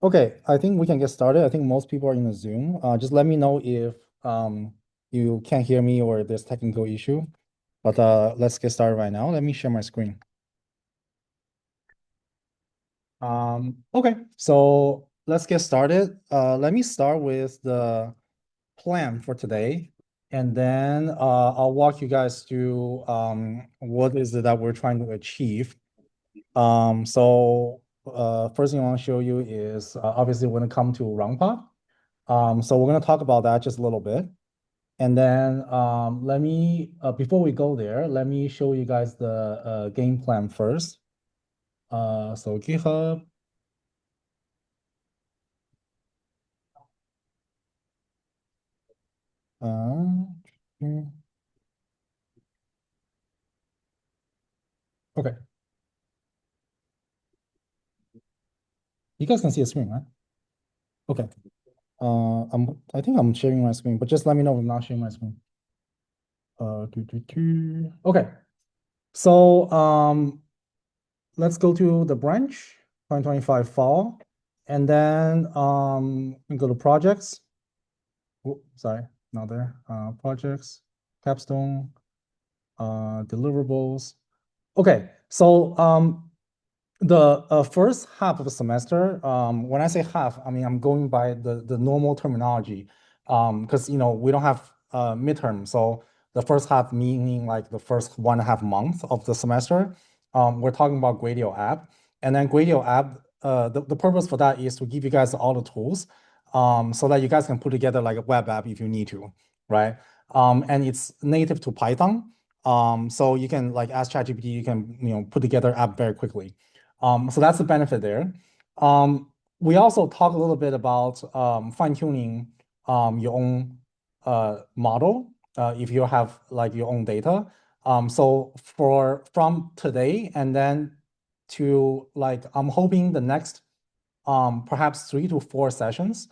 Okay, I think we can get started. I think most people are in the Zoom. Just let me know if you can't hear me or there's technical issue. But let's get started right now. Let me share my screen. Okay, so let's get started. Let me start with the plan for today, and then I'll walk you guys through what is it that we're trying to achieve. First thing I want to show you is obviously when it comes to RoundPod. So we're going to talk about that just a little bit. And then let me, before we go there, let me show you guys the game plan first. So GitHub. Hmm, okay, you guys can see the screen, right? Okay. I think I'm sharing my screen, but just let me know if I'm not sharing my screen. Okay. So let's go to the branch 2025 fall, and then we go to projects. Oh, sorry, not there. Projects, Capstone, deliverables. Okay, so the first half of the semester, when I say half, I mean I'm going by the normal terminology, because we don't have midterm, so the first half meaning like the first 1.5 months of the semester, we're talking about Gradio app, and then Gradio app, the purpose for that is to give you guys all the tools, so that you guys can put together like a web app if you need to, right? And it's native to Python, so you can like ask ChatGPT, you can put together app very quickly. So that's the benefit there. We also talk a little bit about fine-tuning your own model if you have like your own data. So from today and then to like I'm hoping the next perhaps 3 to 4 sessions,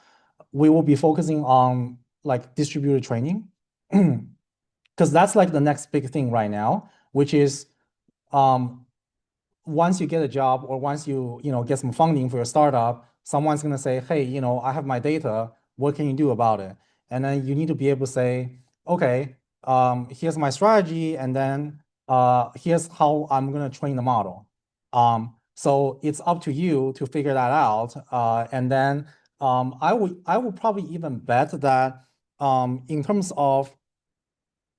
we will be focusing on like distributed training because that's like the next big thing right now, which is once you get a job or once you get some funding for your startup, someone's going to say, hey, I have my data. What can you do about it? And then you need to be able to say, okay, here's my strategy, and then here's how I'm going to train the model. So it's up to you to figure that out. And then I would probably even bet that in terms of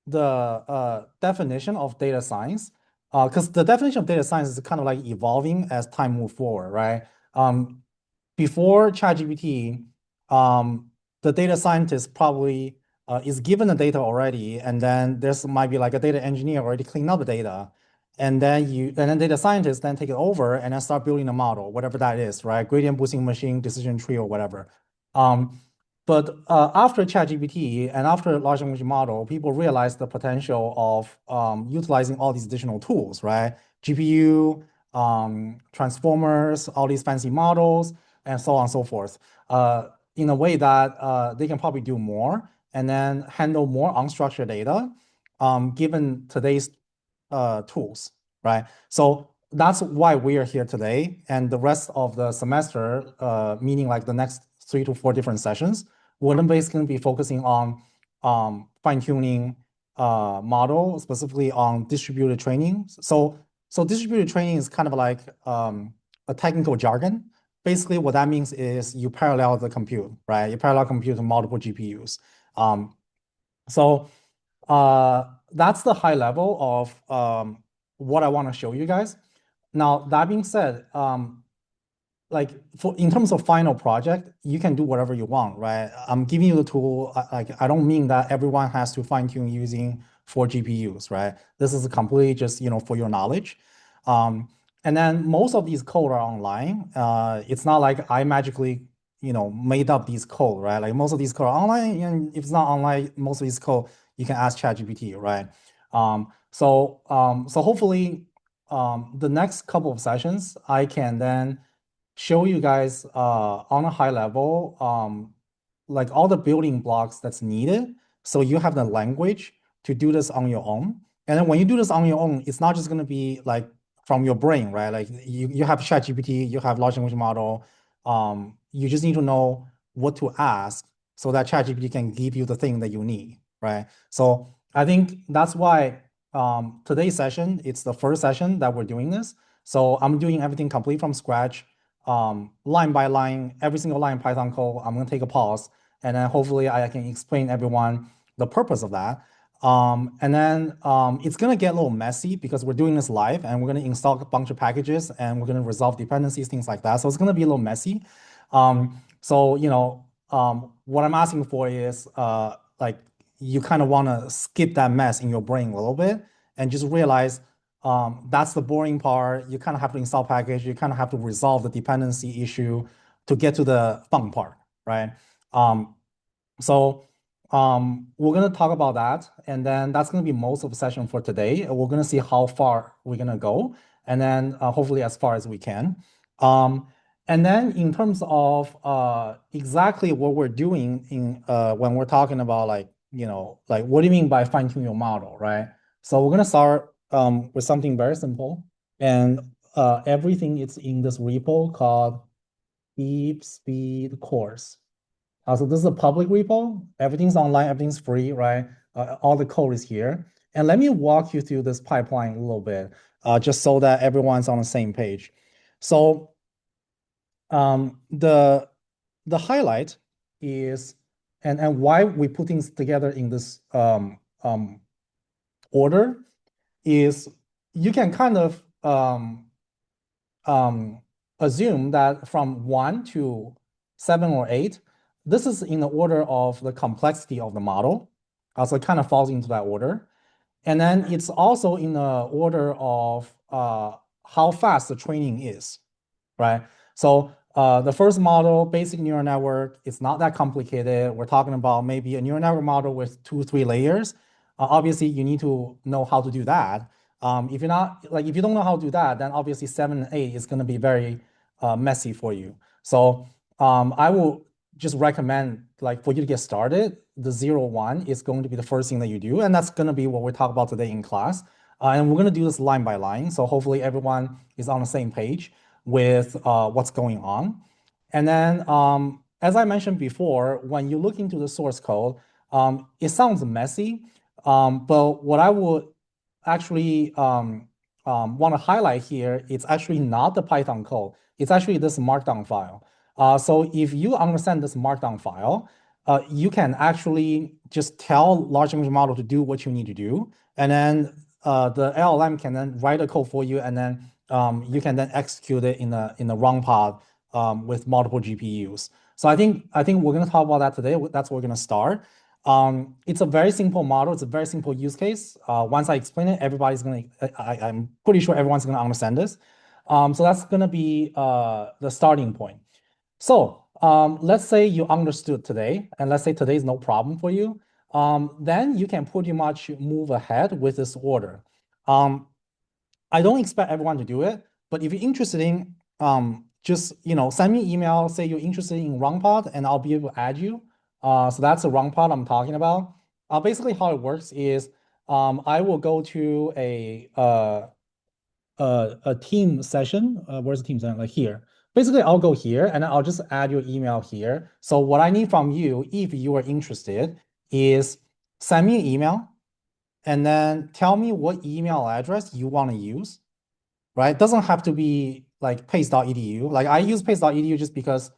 the definition of data science, because the definition of data science is kind of like evolving as time moves forward, right? Before ChatGPT, the data scientist probably is given the data already, and then there's might be like a data engineer already clean up the data, and then data scientists then take it over and then start building a model, whatever that is, right? Gradient boosting machine, decision tree, or whatever. But after ChatGPT and after large language model, people realized the potential of utilizing all these additional tools, right? GPU, transformers, all these fancy models, and so on and so forth, in a way that they can probably do more and then handle more unstructured data, given today's tools, right? So that's why we are here today. And the rest of the semester, meaning like the next 3 to 4 different sessions, we're then basically be focusing on fine-tuning model, specifically on distributed training. So distributed training is kind of like a technical jargon. Basically, what that means is you parallel the compute, right? You parallel compute to multiple GPUs. So that's the high level of what I want to show you guys. Now, that being said, like in terms of final project, you can do whatever you want, right? I'm giving you the tool. Like I don't mean that everyone has to fine tune using 4 GPUs, right? This is completely just for your knowledge. And then most of these code are online. It's not like I magically made up these code, right? Like most of these code are online, and if it's not online, most of these code you can ask ChatGPT, right? So hopefully the next couple of sessions I can then show you guys on a high level like all the building blocks that's needed, so you have the language to do this on your own. And then when you do this on your own, it's not just going to be like from your brain, right? Like you have ChatGPT, you have large language model, you just need to know what to ask so that ChatGPT can give you the thing that you need, right? So I think that's why today's session, it's the first session that we're doing this. So I'm doing everything complete from scratch, line by line, every single line Python code. I'm gonna take a pause, and then hopefully I can explain everyone the purpose of that. And then it's gonna get a little messy because we're doing this live and we're gonna install a bunch of packages and we're gonna resolve dependencies, things like that. So it's gonna be a little messy. So what I'm asking for is like you kind of wanna skip that mess in your brain a little bit and just realize that's the boring part. You kind of have to install package. You kind of have to resolve the dependency issue to get to the fun part, right? So we're going to talk about that, and then that's going to be most of the session for today. We're going to see how far we're going to go, and then hopefully as far as we can. And then in terms of exactly what we're doing in when we're talking about like what do you mean by fine-tune your model, right? So we're going to start with something very simple, and everything is in this repo called DeepSpeed course. So this is a public repo. Everything's online, everything's free, right? All the code is here. And let me walk you through this pipeline a little bit, just so that everyone's on the same page. So the highlight is, and why we put things together in this order is you can kind of assume that from 1 to 7 or 8, this is in the order of the complexity of the model. So it kind of falls into that order. And then it's also in the order of how fast the training is, right? So the first model, basic neural network, it's not that complicated. We're talking about maybe a neural network model with 2 or 3 layers. Obviously, you need to know how to do that. If you don't know how to do that, then obviously 7 and 8 is going to be very messy for you. So I will just recommend for you to get started, the 0-1 is going to be the first thing that you do, and that's going to be what we talk about today in class. And we're going to do this line by line, so hopefully everyone is on the same page with what's going on. And then, as I mentioned before, when you look into the source code, it sounds messy, but what I would actually want to highlight here, it's actually not the Python code. It's actually this markdown file. So if you understand this markdown file, you can actually just tell large language model to do what you need to do, and then the LLM can then write a code for you, and then you can then execute it in a RoundPod with multiple GPUs. So I think we're going to talk about that today. That's where we're going to start. It's a very simple model. It's a very simple use case. Once I explain it, I'm pretty sure everyone's going to understand this. So that's going to be the starting point. So let's say you understood today, and let's say today is no problem for you. Then you can pretty much move ahead with this order. I don't expect everyone to do it, but if you're interested in, just send me an email, say you're interested in RoundPod, and I'll be able to add you. So that's the RoundPod I'm talking about. Basically, how it works is I will go to a team session. Where's the team session? Like here. Basically, I'll go here and I'll just add your email here. So what I need from you, if you are interested, is send me an email and then tell me what email address you want to use, right? It doesn't have to be like pace.edu. Like I use pace.edu just because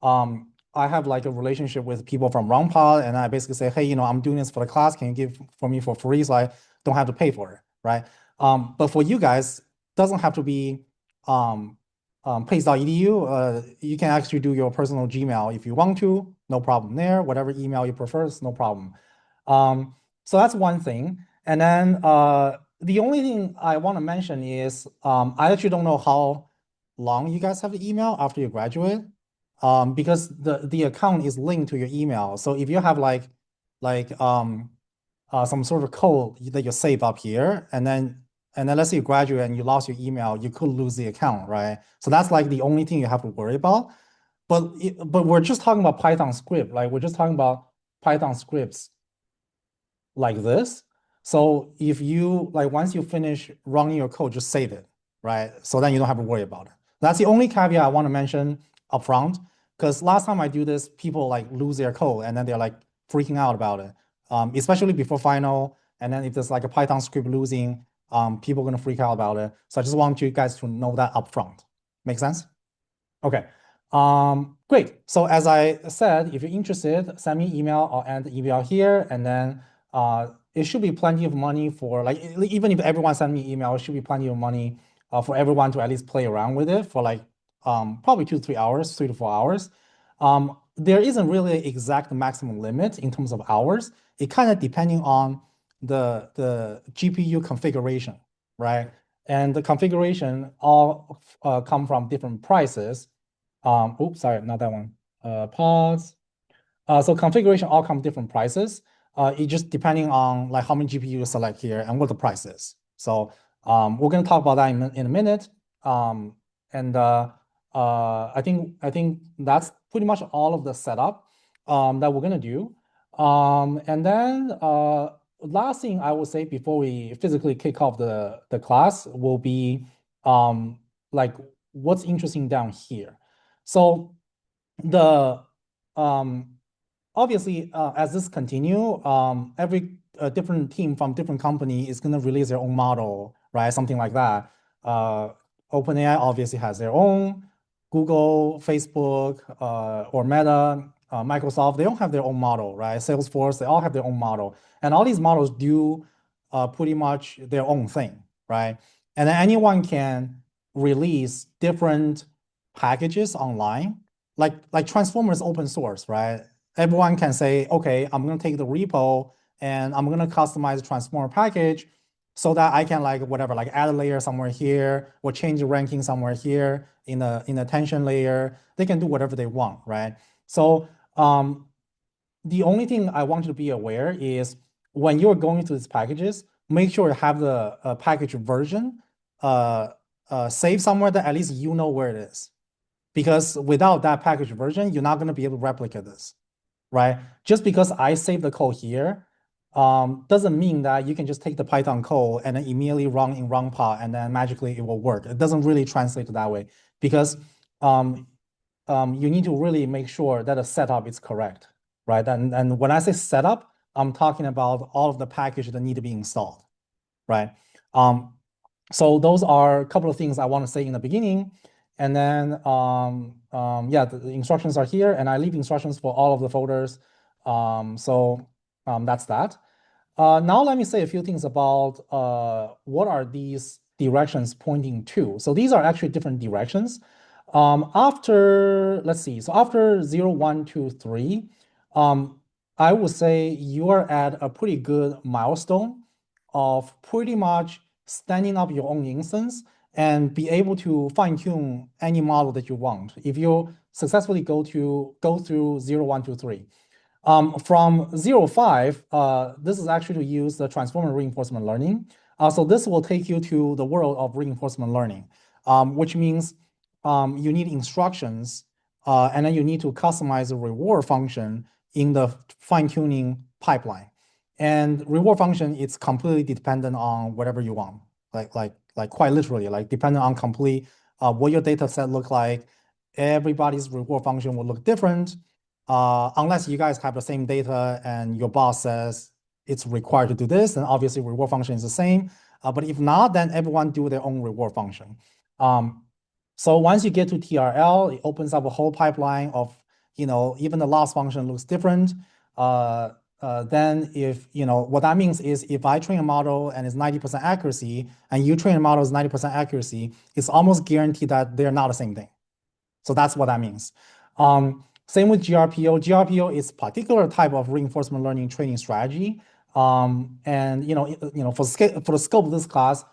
I have like a relationship with people from RoundPod, and I basically say, hey, I'm doing this for the class. Can you give for me for free so I don't have to pay for it, right? But for you guys, doesn't have to be pace.edu. You can actually do your personal Gmail if you want to, no problem there. Whatever email you prefer, it's no problem. So that's one thing. And then the only thing I want to mention is I actually don't know how long you guys have the email after you graduate, because the account is linked to your email. So if you have some sort of code that you save up here, and then let's say you graduate and you lost your email, you could lose the account, right? So that's like the only thing you have to worry about. But we're just talking about Python script, we're just talking about Python scripts like this. So if you once you finish running your code, just save it, right? So then you don't have to worry about it. That's the only caveat I want to mention upfront. Because last time I do this, people like lose their code and then they're like freaking out about it, especially before final. And then if there's like a Python script losing, people are gonna freak out about it. So I just want you guys to know that upfront. Make sense? Okay. Great. So as I said, if you're interested, send me email. I'll end the email here, and then it should be plenty of money for like even if everyone send me email, it should be plenty of money for everyone to at least play around with it for like probably 2 to 3 hours, 3 to 4 hours. There isn't really an exact maximum limit in terms of hours. It kind of depending on the GPU configuration, right? And the configuration all come from different prices. Oops, sorry, not that one. Pause. So configuration all come different prices. It just depending on like how many GPU you select here and what the price is. So we're gonna talk about that in a minute. And I think that's pretty much all of the setup that we're gonna do. And then last thing I will say before we physically kick off the class will be like what's interesting down here. So the obviously as this continue, every different team from different company is gonna release their own model, right? Something like that. OpenAI obviously has their own. Google, Facebook, or Meta, Microsoft, they all have their own model, right? Salesforce, they all have their own model. And all these models do pretty much their own thing, right? And then anyone can release different packages online. Like Transformer is open source, right? Everyone can say, okay, I'm gonna take the repo and I'm gonna customize the Transformer package so that I can like whatever, like add a layer somewhere here or change the ranking somewhere here in the attention layer. They can do whatever they want, right? So the only thing I want you to be aware is when you're going through these packages, make sure you have the package version saved somewhere that at least you know where it is. Because without that package version, you're not going to be able to replicate this, right? Just because I save the code here doesn't mean that you can just take the Python code and then immediately run in RoundPod and then magically it will work. It doesn't really translate that way because you need to really make sure that the setup is correct, right? And when I say setup, I'm talking about all of the packages that need to be installed, right? So those are a couple of things I want to say in the beginning. And then, yeah, the instructions are here, and I leave instructions for all of the folders. So that's that. Now let me say a few things about what are these directions pointing to. So these are actually different directions. Let's see, so after 0, 1, 2, 3, I would say you are at a pretty good milestone of pretty much standing up your own instance and be able to fine tune any model that you want. If you successfully go through 0, 1, 2, 3. From 0, 5, this is actually to use the transformer reinforcement learning. So this will take you to the world of reinforcement learning, which means you need instructions, and then you need to customize the reward function in the fine-tuning pipeline. And reward function is completely dependent on whatever you want, like quite literally, like depending on complete what your data set look like. Everybody's reward function will look different, unless you guys have the same data and your boss says it's required to do this, then obviously reward function is the same. But if not, then everyone do their own reward function. So once you get to TRL, it opens up a whole pipeline of, even the loss function looks different. Then if, what that means is if I train a model and it's 90% accuracy and you train a model is 90% accuracy, it's almost guaranteed that they're not the same thing. So that's what that means. Same with GRPO. GRPO is particular type of reinforcement learning training strategy. And for the scope of this class,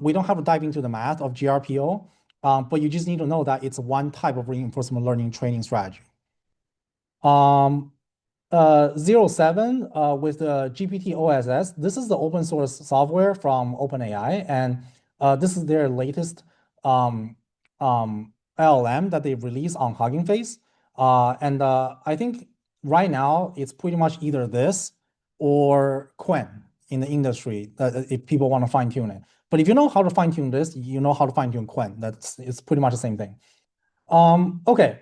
we don't have to dive into the math of GRPO, but you just need to know that it's one type of reinforcement learning training strategy. 07 with the GPT OSS, this is the open source software from OpenAI, and this is their latest LLM that they released on Hugging Face. And I think right now it's pretty much either this or Quen in the industry if people want to fine tune it. But if you know how to fine tune this, you know how to fine tune Quen. It's pretty much the same thing. Okay.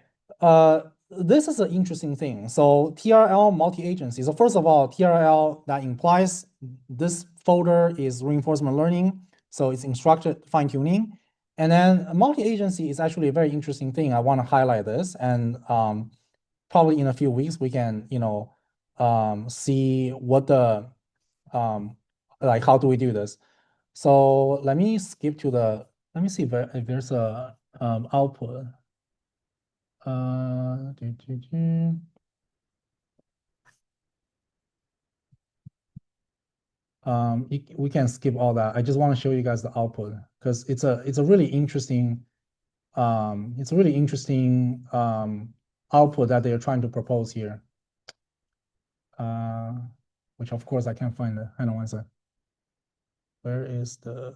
this is an interesting thing. So TRL multi-agency. So first of all, TRL, that implies this folder is reinforcement learning. So it's instructed fine-tuning. And then multi-agency is actually a very interesting thing. I want to highlight this. And probably in a few weeks, we can, see what the, like, how do we do this? So let me skip to let me see if there's a output. We can skip all that. I just want to show you guys the output because it's a really interesting output that they are trying to propose here. Which of course I can't find it. Hang on one sec. Where is the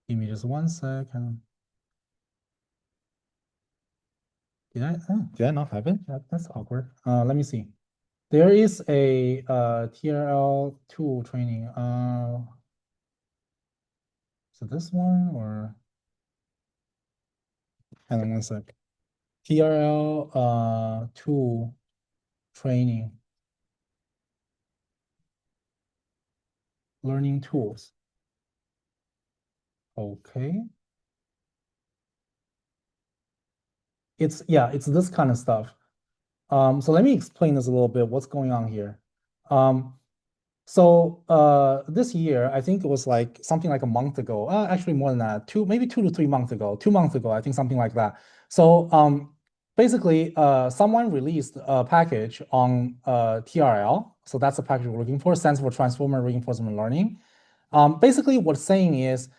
give me just 1 second. Did I not have it? That's awkward. Let me see. There is a TRL tool training. Is it this one or hang on 1 sec. TRL tool training. Learning tools. Okay. It's this kind of stuff. So let me explain this a little bit, what's going on here. So this year, I think it was like something like a month ago, actually more than that, maybe 2 to 3 months ago, 2 months ago, I think something like that. So basically, someone released a package on TRL. So that's the package we're looking for, stands for Transformer Reinforcement Learning. Basically, what's saying is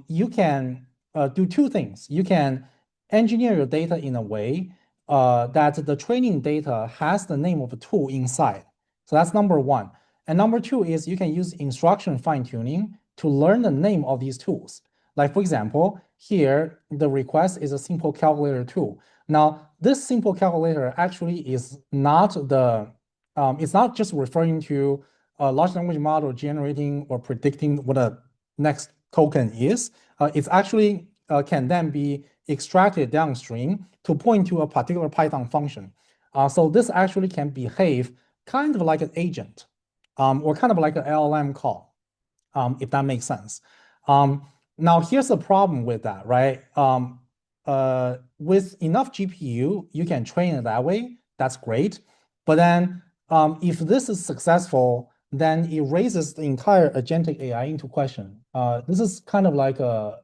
you can do 2 things. You can engineer your data in a way that the training data has the name of a tool inside. So that's number 1. And number 2 is you can use instruction fine-tuning to learn the name of these tools. Like for example, here, the request is a simple calculator tool. Now, this simple calculator actually is not it's not just referring to a large language model generating or predicting what a next token is. It's actually can then be extracted downstream to point to a particular Python function. So this actually can behave kind of like an agent or kind of like an LLM call, if that makes sense. Now, here's the problem with that, right? With enough GPU, you can train it that way. That's great. But then if this is successful, then it raises the entire agentic AI into question. This is kind of like a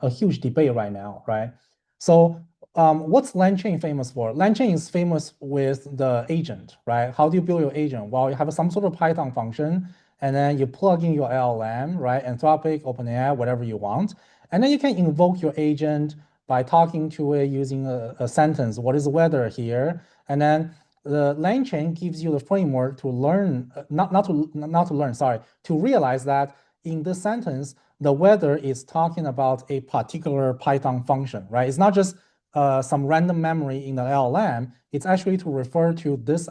huge debate right now, right? So what's LangChain famous for? LangChain is famous with the agent, right? How do you build your agent? Well, you have some sort of Python function, and then you plug in your LLM, right? Anthropic, OpenAI, whatever you want. And then you can invoke your agent by talking to it using a sentence. What is the weather here? And then the LangChain gives you the framework to learn, to realize that in this sentence, the weather is talking about a particular Python function, right? It's not just some random memory in the LLM. It's actually to refer to this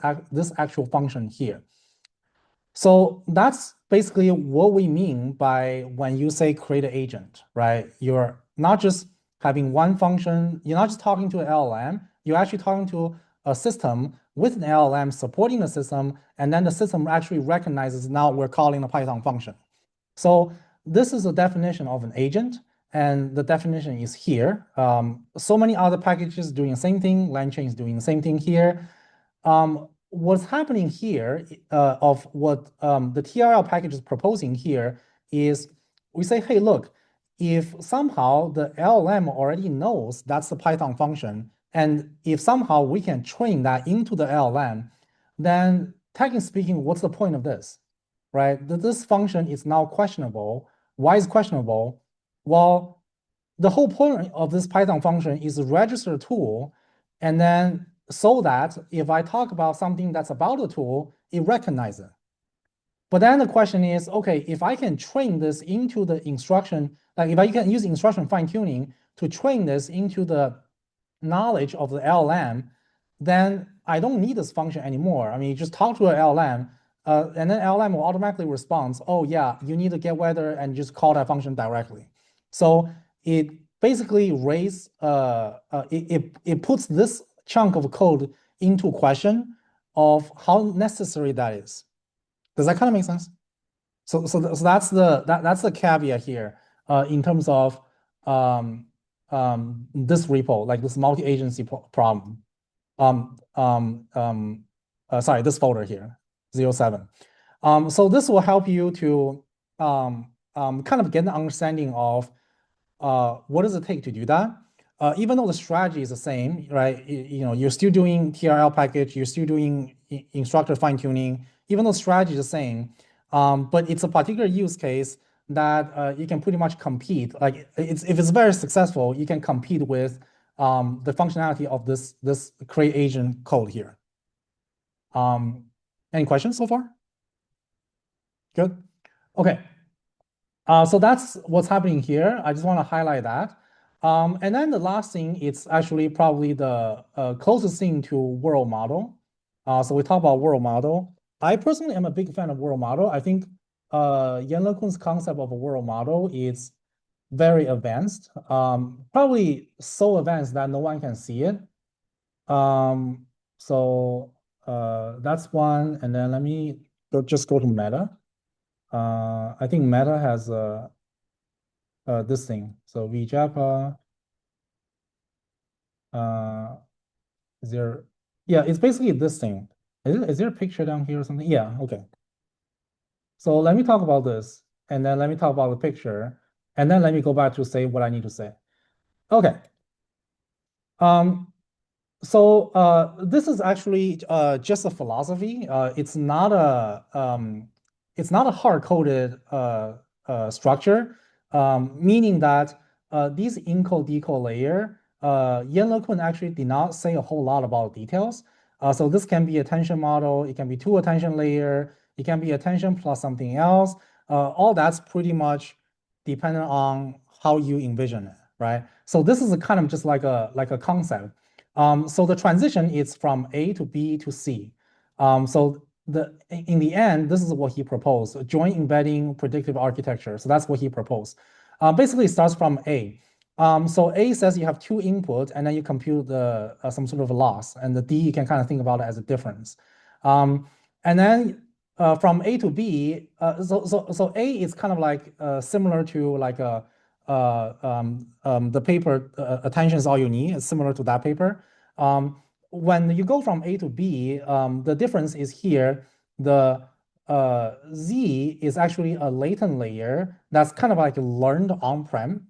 actual function here. So that's basically what we mean by when you say create an agent, right? You're not just having one function, you're not just talking to an LLM, you're actually talking to a system with an LLM supporting the system, and then the system actually recognizes now we're calling a Python function. So this is a definition of an agent, and the definition is here. So many other packages doing the same thing, LangChain is doing the same thing here. What's happening here of what the TRL package is proposing here is we say, hey, look, if somehow the LLM already knows that's the Python function, and if somehow we can train that into the LLM, then technically speaking, what's the point of this, right? This function is now questionable. Why is it questionable? Well, the whole point of this Python function is to register a tool, and then so that if I talk about something that's about the tool, it recognizes it. But then the question is, okay, if I can train this into the instruction, like if I can use instruction fine-tuning to train this into the knowledge of the LLM, then I don't need this function anymore. I mean, you just talk to an LLM, and then LLM will automatically respond, oh yeah, you need to get weather and just call that function directly. So it basically it puts this chunk of code into question of how necessary that is. Does that kind of make sense? So that's the caveat here in terms of this repo, like this multi-agency problem. Sorry, this folder here, 07. So this will help you to kind of get an understanding of what does it take to do that. Even though the strategy is the same, right? You're still doing TRL package, you're still doing instructor fine tuning, even though strategy is the same. But it's a particular use case that you can pretty much compete. Like if it's very successful, you can compete with the functionality of this create agent code here. Any questions so far? Good. Okay. So that's what's happening here. I just want to highlight that. And then the last thing, it's actually probably the closest thing to world model. So we talk about world model. I personally am a big fan of world model. I think Yann LeCun's concept of a world model is very advanced, probably so advanced that no one can see it. So that's one. And then let me just go to Meta. I think Meta has this thing. So VJAPA, it's basically this thing. Is there a picture down here or something? Yeah, okay. So let me talk about this, and then let me talk about the picture, and then let me go back to say what I need to say. Okay. So this is actually just a philosophy. It's not a hard-coded structure, meaning that these encode decode layer, Yann LeCun actually did not say a whole lot about details. So this can be attention model, it can be two attention layer, it can be attention plus something else. All that's pretty much dependent on how you envision it, right? So this is a kind of just like a concept. So the transition is from A to B to C. So in the end, this is what he proposed, a joint embedding predictive architecture. So that's what he proposed. Basically, it starts from A. So A says you have two inputs, and then you compute some sort of loss, and the D you can kind of think about it as a difference. And then from A to B, so A is kind of like similar to like the paper attention is all you need. It's similar to that paper. When you go from A to B, the difference is here. The Z is actually a latent layer that's kind of like learned on-prem.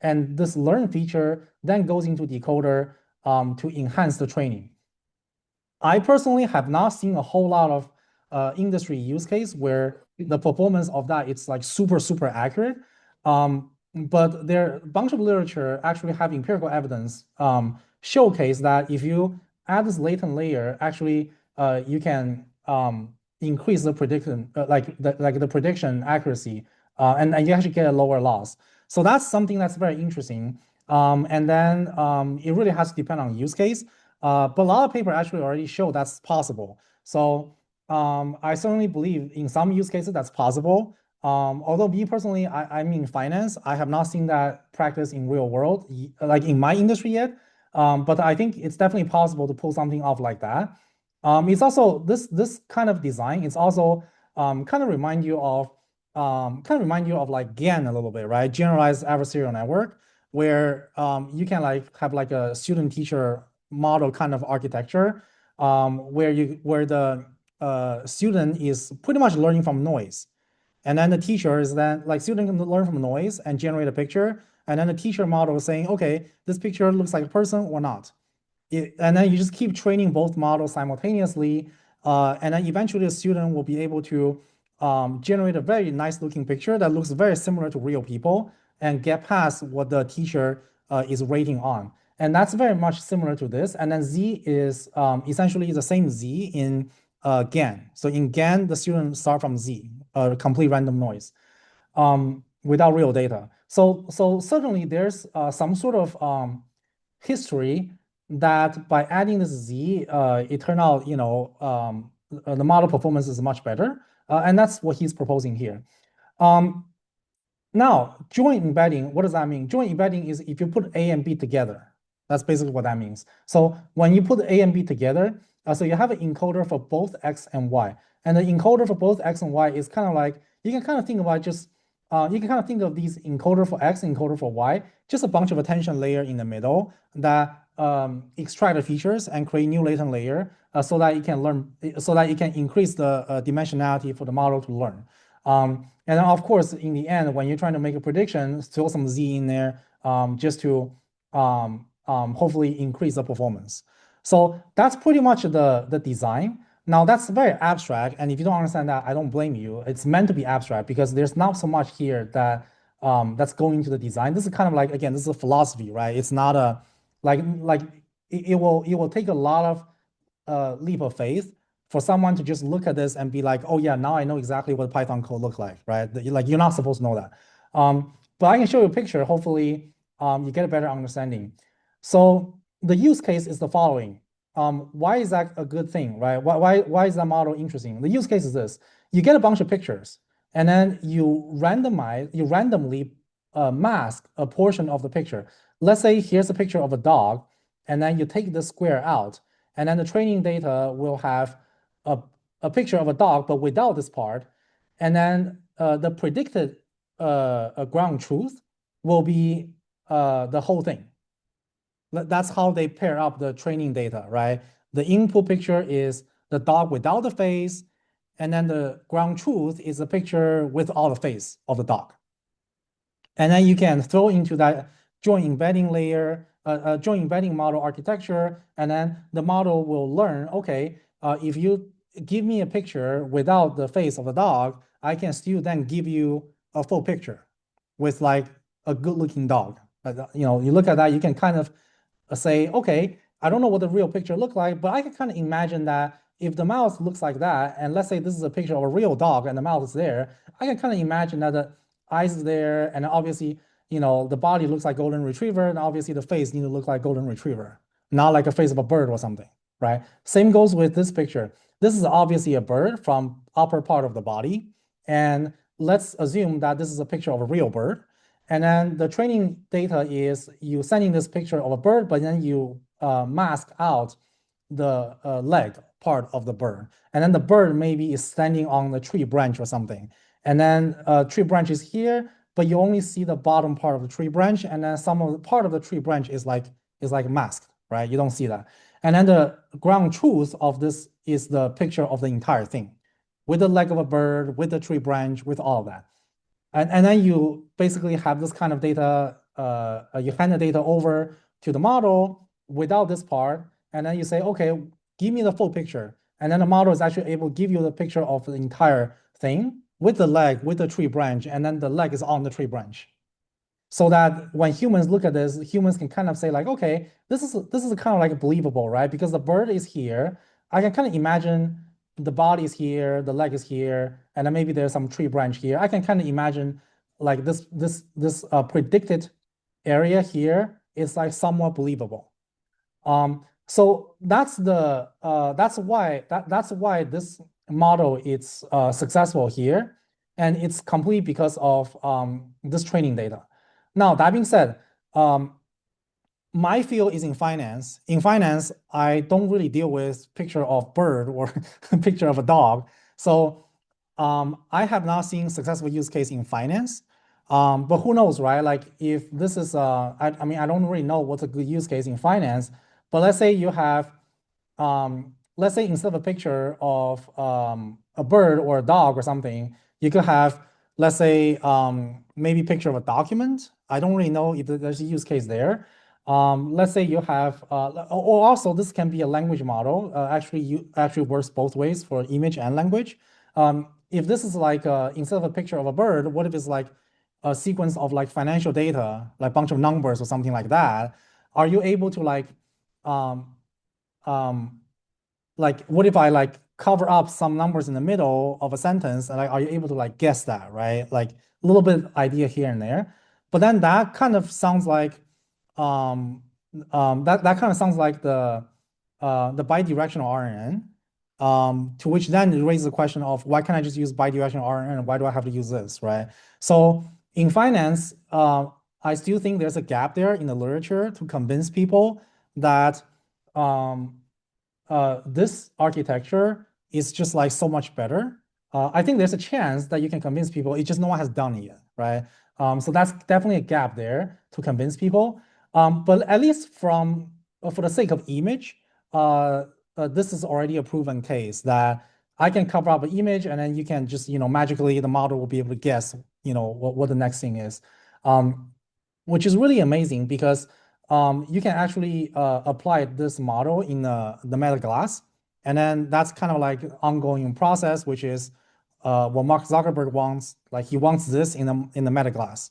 And this learn feature then goes into decoder to enhance the training. I personally have not seen a whole lot of industry use case where the performance of that it's like super accurate. But there a bunch of literature actually have empirical evidence showcase that if you add this latent layer, actually you can increase the prediction, the prediction accuracy, and you actually get a lower loss. So that's something that's very interesting. And then it really has to depend on use case. But a lot of paper actually already show that's possible. So I certainly believe in some use cases that's possible. Although me personally, I'm in finance, I have not seen that practice in real world, like in my industry yet. But I think it's definitely possible to pull something off like that. It's also this kind of design. It's also kind of remind you of like GAN a little bit, right? Generalized adversarial network, where you can like have like a student-teacher model kind of architecture, where the student is pretty much learning from noise. And then the teacher is then like student can learn from noise and generate a picture. And then the teacher model is saying, okay, this picture looks like a person or not. And then you just keep training both models simultaneously. And then eventually the student will be able to generate a very nice looking picture that looks very similar to real people and get past what the teacher is rating on. And that's very much similar to this. And then Z is essentially the same Z in GAN. So in GAN, the student start from Z, complete random noise, without real data. So certainly there's some sort of history that by adding this Z, it turned out, the model performance is much better. And that's what he's proposing here. Now, joint embedding, what does that mean? Joint embedding is if you put A and B together. That's basically what that means. So when you put A and B together, so you have an encoder for both X and Y. And the encoder for both X and Y is kind of like, you can kind of think about just, you can kind of think of these encoder for X, encoder for Y, just a bunch of attention layer in the middle that extract the features and create new latent layer so that you can learn, so that you can increase the dimensionality for the model to learn. And then of course, in the end, when you're trying to make a prediction, throw some Z in there just to hopefully increase the performance. So that's pretty much the design. Now that's very abstract, and if you don't understand that, I don't blame you. It's meant to be abstract because there's not so much here that that's going into the design. This is kind of like, again, this is a philosophy, right? It's not a like it will take a lot of leap of faith for someone to just look at this and be like, oh yeah, now I know exactly what Python code looks like, right? Like you're not supposed to know that. But I can show you a picture. Hopefully, you get a better understanding. So the use case is the following. Why is that a good thing, right? Why is that model interesting? The use case is this. You get a bunch of pictures, and then you randomly mask a portion of the picture. Let's say here's a picture of a dog, and then you take the square out, and then the training data will have a picture of a dog, but without this part. And then the predicted ground truth will be the whole thing. That's how they pair up the training data, right? The input picture is the dog without the face, and then the ground truth is a picture with all the face of the dog. And then you can throw into that joint embedding layer, joint embedding model architecture, and then the model will learn, okay, if you give me a picture without the face of the dog, I can still then give you a full picture with like a good-looking dog. You look at that, you can kind of say, okay, I don't know what the real picture looks like, but I can kind of imagine that if the mouth looks like that, and let's say this is a picture of a real dog and the mouth is there, I can kind of imagine that the eyes is there, and obviously, the body looks like golden retriever, and obviously the face needs to look like golden retriever, not like a face of a bird or something, right? Same goes with this picture. This is obviously a bird from upper part of the body, and let's assume that this is a picture of a real bird. And then the training data is you sending this picture of a bird, but then you mask out the leg part of the bird. And then the bird maybe is standing on the tree branch or something. And then tree branch is here, but you only see the bottom part of the tree branch, and then some of the part of the tree branch is like masked, right? You don't see that. And then the ground truth of this is the picture of the entire thing, with the leg of a bird, with the tree branch, with all of that. And then you basically have this kind of data, you hand the data over to the model without this part, and then you say, okay, give me the full picture. And then the model is actually able to give you the picture of the entire thing with the leg, with the tree branch, and then the leg is on the tree branch. So that when humans look at this, humans can kind of say like, okay, this is kind of like believable, right? Because the bird is here. I can kind of imagine the body is here, the leg is here, and then maybe there's some tree branch here. I can kind of imagine like this predicted area here is like somewhat believable. So that's why this model is successful here, and it's complete because of this training data. Now, that being said, my field is in finance. In finance, I don't really deal with picture of bird or picture of a dog. So I have not seen successful use case in finance. But who knows, right? Like if this is, I mean, I don't really know what's a good use case in finance, but let's say you have, let's say instead of a picture of a bird or a dog or something, you could have, let's say, maybe picture of a document. I don't really know if there's a use case there. Let's say you have, or also this can be a language model. Actually works both ways for image and language. If this is like instead of a picture of a bird, what if it's like a sequence of like financial data, like a bunch of numbers or something like that? Are you able to like what if I like cover up some numbers in the middle of a sentence, and like, are you able to like guess that, right? Like a little bit idea here and there, but then that kind of sounds like that kind of sounds like the bidirectional RNN. To which then it raises the question of why can't I just use bidirectional RNN? Why do I have to use this, right? So in finance, I still think there's a gap there in the literature to convince people that this architecture is just like so much better. I think there's a chance that you can convince people. It's just no one has done it yet, right? So that's definitely a gap there to convince people. But at least from for the sake of image, this is already a proven case that I can cover up an image and then you can just, magically the model will be able to guess, what the next thing is, which is really amazing because you can actually apply this model in the meta glass. And then that's kind of like ongoing process, which is what Mark Zuckerberg wants. Like he wants this in the meta glass.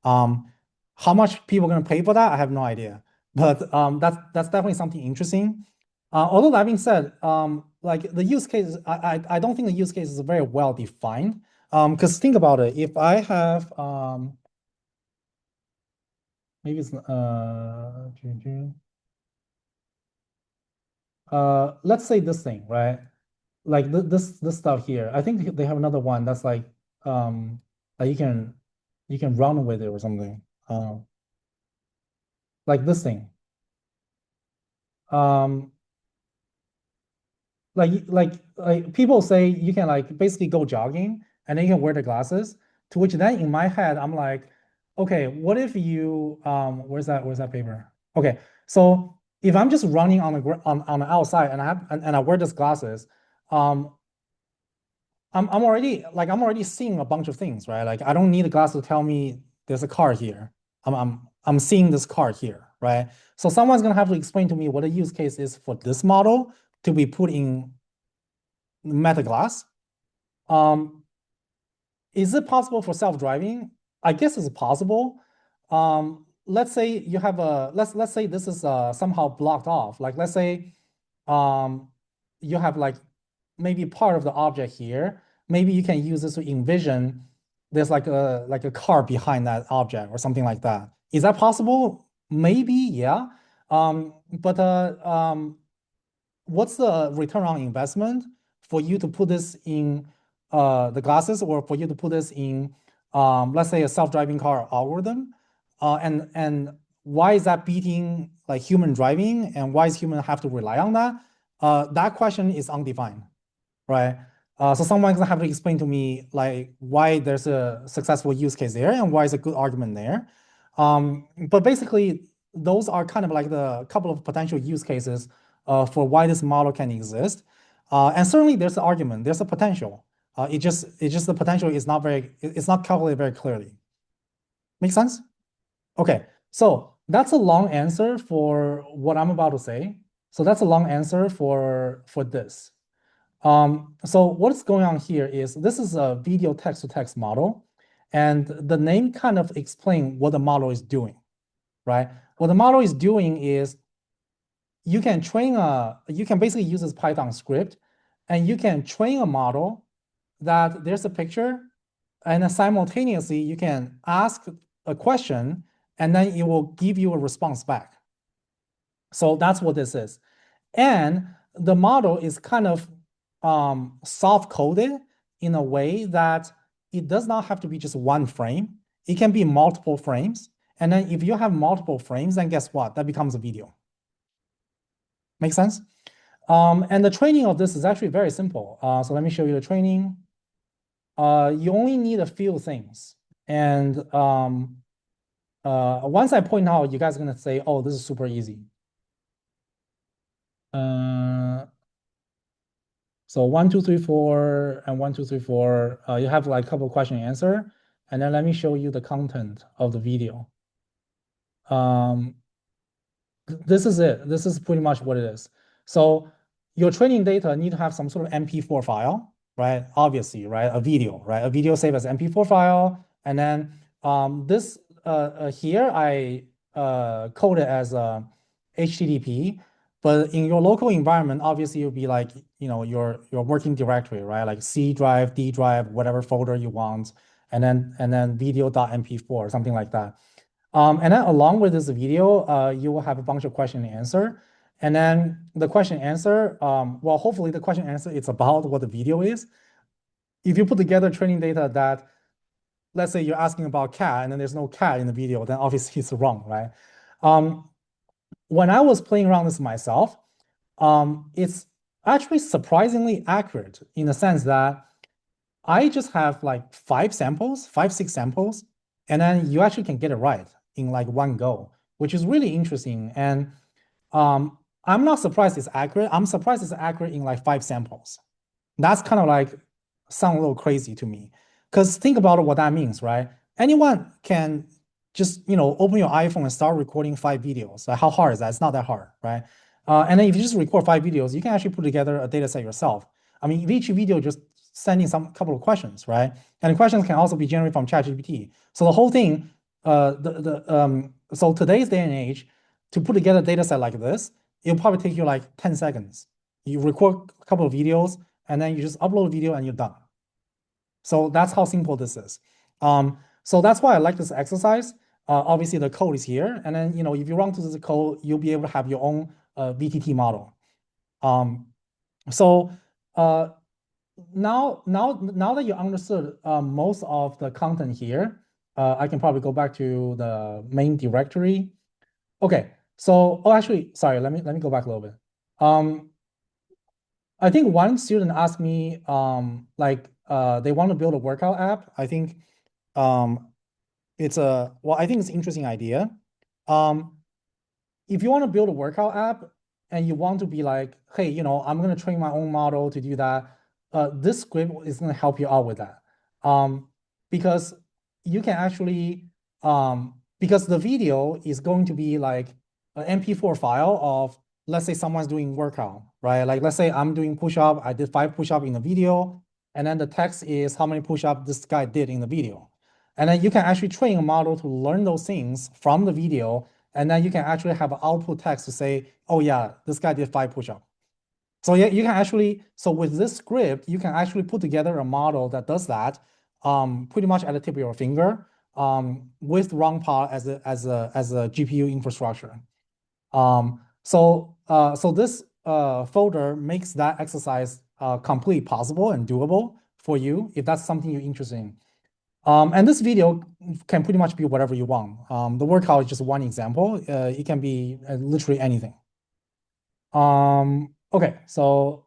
How much people are going to pay for that, I have no idea. But that's definitely something interesting. Although that being said, like the use case, I don't think the use case is very well defined. Because think about it, if I have maybe it's let's say this thing, right? Like this stuff here. I think they have another one that's like that you can run with it or something. Like this thing. Um, like people say you can like basically go jogging and then you can wear the glasses. To which then in my head I'm like, okay, what if you where's that paper? Okay, so if I'm just running on the outside and I wear these glasses, um, I'm already seeing a bunch of things, right? Like I don't need a glass to tell me there's a car here. I'm seeing this car here, right? So someone's gonna have to explain to me what the use case is for this model to be put in meta glass. Is it possible for self-driving? I guess it's possible. Let's say you have let's say this is somehow blocked off. Like let's say you have like maybe part of the object here. Maybe you can use this to envision there's like a car behind that object or something like that. Is that possible? Maybe, yeah. But what's the return on investment for you to put this in the glasses or for you to put this in, let's say, a self-driving car algorithm? And why is that beating like human driving? And why is human have to rely on that? That question is undefined, right? So someone's gonna have to explain to me like why there's a successful use case there and why is a good argument there. But basically, those are kind of like the couple of potential use cases for why this model can exist. And certainly there's an argument, there's a potential. It's just the potential is not it's not calculated very clearly. Make sense? Okay, so that's a long answer for what I'm about to say. So that's a long answer for this. So what's going on here is this is a video text-to-text model, and the name kind of explains what the model is doing, right? What the model is doing is you can basically use this Python script, and you can train a model that there's a picture, and then simultaneously you can ask a question, and then it will give you a response back. So that's what this is. And the model is kind of soft-coded in a way that it does not have to be just one frame. It can be multiple frames. And then if you have multiple frames, then guess what? That becomes a video. Make sense? And the training of this is actually very simple. So let me show you the training. You only need a few things. And once I point out, you guys are going to say, oh, this is super easy. So 1, 2, 3, 4, and 1, 2, 3, 4. You have like a couple of question and answer. And then let me show you the content of the video. This is it. This is pretty much what it is. So your training data need to have some sort of MP4 file, right? Obviously, right? A video, right? A video saved as MP4 file. And then this here, I code it as HTTP. But in your local environment, obviously, it'll be like, your working directory, right? Like C drive, D drive, whatever folder you want, and then video.mp4, something like that. And then along with this video, you will have a bunch of question and answer. And then the question answer, well, hopefully the question answer, it's about what the video is. If you put together training data that, let's say you're asking about cat and then there's no cat in the video, then obviously it's wrong, right? When I was playing around this myself, it's actually surprisingly accurate in the sense that I just have like 6 samples, and then you actually can get it right in like one go, which is really interesting. And I'm not surprised it's accurate. I'm surprised it's accurate in like 5 samples. That's kind of like sound a little crazy to me. Because think about what that means, right? Anyone can just open your iPhone and start recording 5 videos. Like how hard is that? It's not that hard, right? And then if you just record 5 videos, you can actually put together a data set yourself. I mean, each video just sending some couple of questions, right? And the questions can also be generated from ChatGPT. So the whole thing, so today's day and age, to put together a data set like this, it'll probably take you like 10 seconds. You record a couple of videos, and then you just upload a video and you're done. So that's how simple this is. So that's why I like this exercise. Obviously, the code is here, and then if you run through this code, you'll be able to have your own VTT model. So now that you understood most of the content here, I can probably go back to the main directory. Okay, so actually, sorry, let me go back a little bit. I think one student asked me they want to build a workout app. I think it's an interesting idea. If you want to build a workout app and you want to be like, hey, I'm going to train my own model to do that, this script is going to help you out with that. Because you can actually, because the video is going to be like an MP4 file of, let's say someone's doing workout, right? Like, let's say I'm doing push-up, I did 5 push-up in the video, and then the text is how many push-up this guy did in the video. And then you can actually train a model to learn those things from the video, and then you can actually have an output text to say, oh yeah, this guy did 5 push-ups. So yeah, you can actually, so with this script, you can actually put together a model that does that pretty much at the tip of your finger with RoundPod as a GPU infrastructure. So this folder makes that exercise completely possible and doable for you if that's something you're interested in. And this video can pretty much be whatever you want. The workout is just one example. It can be literally anything. Okay, so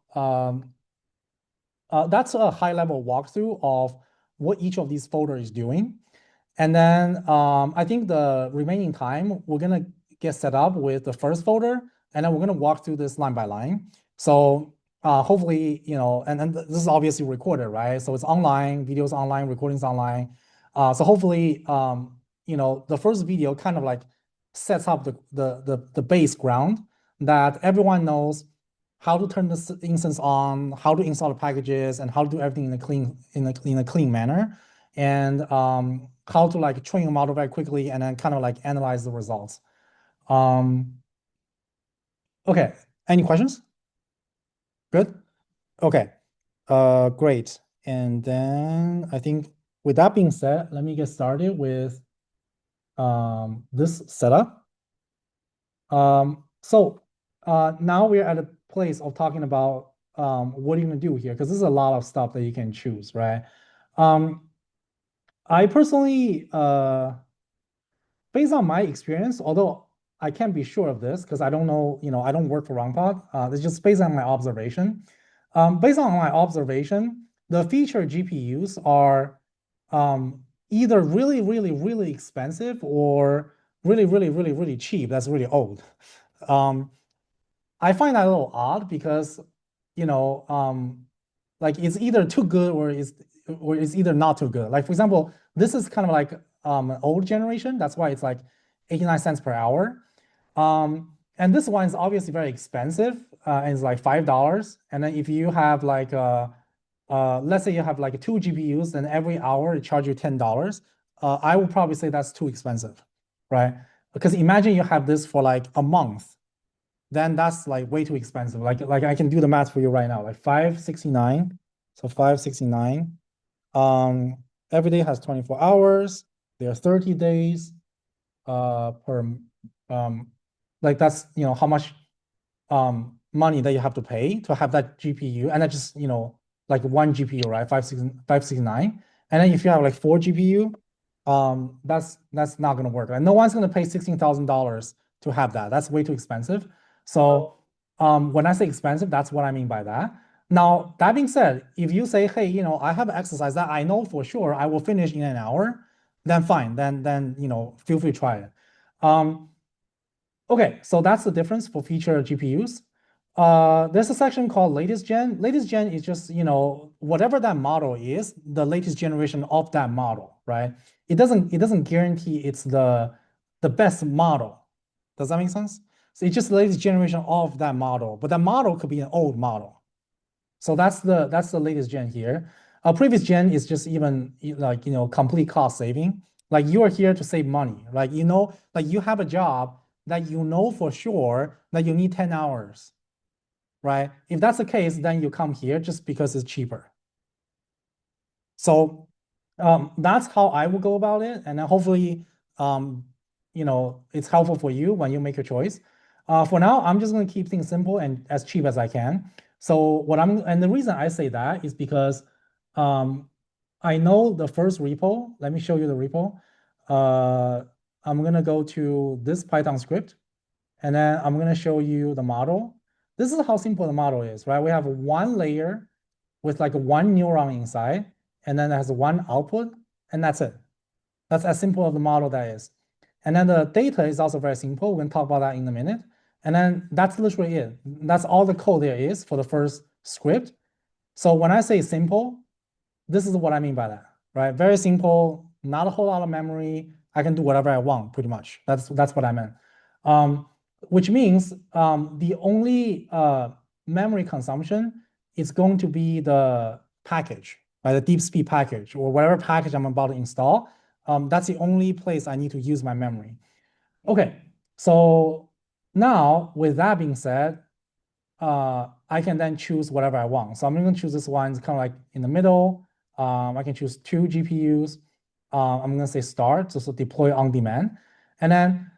that's a high-level walkthrough of what each of these folders is doing. And then I think the remaining time, we're going to get set up with the first folder, and then we're going to walk through this line by line. So hopefully, and this is obviously recorded, right? So it's online, videos online, recordings online. So hopefully, the first video kind of like sets up the base ground that everyone knows how to turn this instance on, how to install the packages, and how to do everything in a clean manner, and how to like train a model very quickly and then kind of like analyze the results. Okay, any questions? Good. Okay, great. And then I think with that being said, let me get started with this setup. So now we're at a place of talking about what are you gonna do here, because this is a lot of stuff that you can choose, right? I personally, based on my experience, although I can't be sure of this because I don't know, I don't work for RoundPod. It's just based on my observation. Based on my observation, the featured GPUs are either really, really, really expensive or really, really, really, really cheap. That's really old. I find that a little odd because, like it's either too good or it's either not too good. Like for example, this is kind of like an old generation. That's why it's like 89 cents per hour. And this one is obviously very expensive, and it's like $5. And then if you have like let's say you have like 2 GPUs, then every hour it charge you $10. I would probably say that's too expensive, right? Because imagine you have this for like a month, then that's like way too expensive. Like I can do the math for you right now, like 569. So 569. Every day has 24 hours. There are 30 days per like that's how much money that you have to pay to have that GPU, and that's just, like one GPU, right? 569. And then if you have like 4 GPU, that's not gonna work. And no one's gonna pay $16,000 to have that. That's way too expensive. So when I say expensive, that's what I mean by that. Now, that being said, if you say, hey, I have an exercise that I know for sure I will finish in an hour, then fine. Then feel free to try it. Okay, so that's the difference for feature GPUs. There's a section called latest gen. Latest gen is just, whatever that model is, the latest generation of that model, right? It doesn't guarantee it's the best model. Does that make sense? So it's just the latest generation of that model, but that model could be an old model. So that's the latest gen here. Previous gen is just even like, complete cost saving. Like you are here to save money. Like, like you have a job that you know for sure that you need 10 hours, right? If that's the case, then you come here just because it's cheaper. So that's how I would go about it. And then hopefully, it's helpful for you when you make your choice. For now, I'm just going to keep things simple and as cheap as I can. So and the reason I say that is because I know the first repo. Let me show you the repo. I'm going to go to this Python script, and then I'm going to show you the model. This is how simple the model is, right? We have one layer with like one neuron inside, and then it has one output, and that's it. That's as simple of the model that is. And then the data is also very simple. We're going to talk about that in a minute. And then that's literally it. That's all the code there is for the first script. So when I say simple, this is what I mean by that, right? Very simple, not a whole lot of memory. I can do whatever I want, pretty much. That's what I meant. Which means the only memory consumption is going to be the package, right? The DeepSpeed package or whatever package I'm about to install. That's the only place I need to use my memory. Okay, so now with that being said, I can then choose whatever I want. So I'm going to choose this one. It's kind of like in the middle. I can choose 2 GPUs. I'm going to say start, so deploy on demand. And then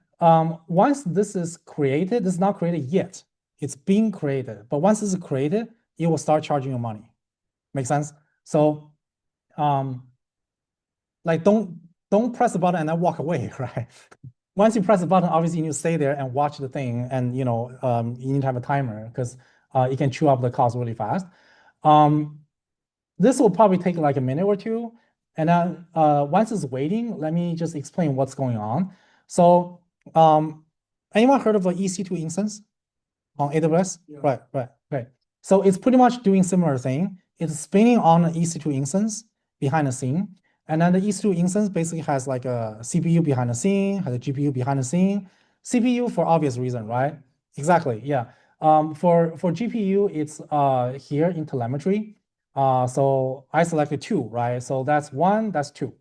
once this is created, this is not created yet. It's being created. But once this is created, it will start charging you money. Make sense? So like don't press the button and then walk away, right? Once you press the button, obviously you need to stay there and watch the thing, and you need to have a timer because it can chew up the cost really fast. This will probably take like a minute or two, and then once it's waiting, let me just explain what's going on. So, anyone heard of an EC2 instance on AWS? Yeah. Right. So it's pretty much doing similar thing. It's spinning on an EC2 instance behind the scene. And then the EC2 instance basically has like a CPU behind the scene, has a GPU behind the scene. CPU for obvious reason, right? Exactly, yeah. For GPU, it's here in telemetry. So I selected 2, right? So that's 1, that's 2.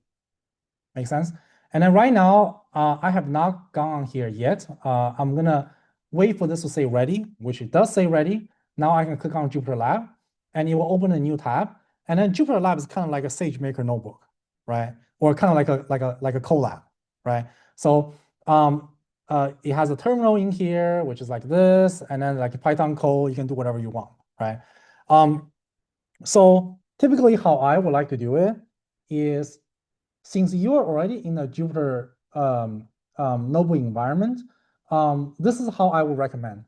Make sense? And then right now, I have not gone on here yet. I'm gonna wait for this to say ready, which it does say ready. Now I can click on Jupyter Lab, and it will open a new tab. And then Jupyter Lab is kind of like a SageMaker notebook, right? Or kind of like a Colab, right? So it has a terminal in here, which is like this, and then like a Python code, you can do whatever you want, right? So typically how I would like to do it is, since you're already in a Jupyter notebook environment, this is how I would recommend.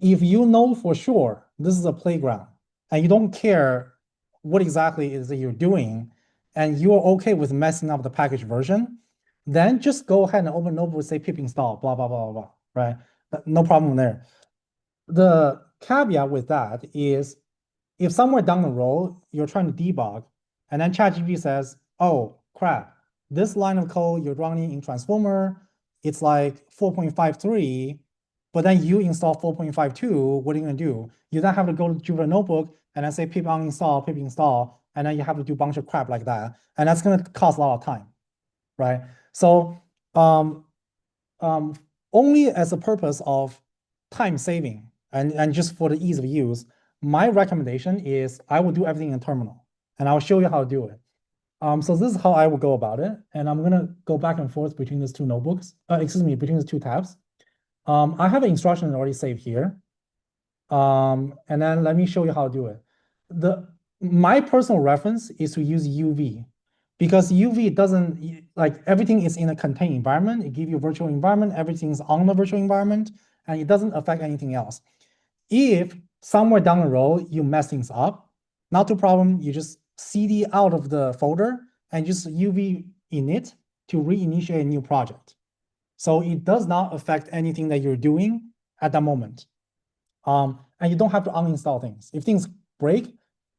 If you know for sure this is a playground and you don't care what exactly is that you're doing, and you're okay with messing up the package version, then just go ahead and open notebook, say pip install, blah, blah, blah, blah, right? No problem there. The caveat with that is if somewhere down the road, you're trying to debug, and then ChatGPT says, oh, crap, this line of code you're running in Transformer, it's like 4.53, but then you install 4.52, what are you going to do? You then have to go to Jupyter Notebook and then say pip install, and then you have to do a bunch of crap like that. And that's going to cost a lot of time, right? So only as a purpose of time saving and just for the ease of use, my recommendation is I will do everything in terminal, and I'll show you how to do it. So this is how I will go about it, and I'm gonna go back and forth between these 2 notebooks. Between these 2 tabs. I have an instruction already saved here. And then let me show you how to do it. My personal reference is to use UV because UV doesn't, like everything is in a contained environment. It gives you a virtual environment, everything's on the virtual environment, and it doesn't affect anything else. If somewhere down the road you mess things up, not a problem, you just CD out of the folder and just UV init to reinitiate a new project. So it does not affect anything that you're doing at that moment. And you don't have to uninstall things. If things break,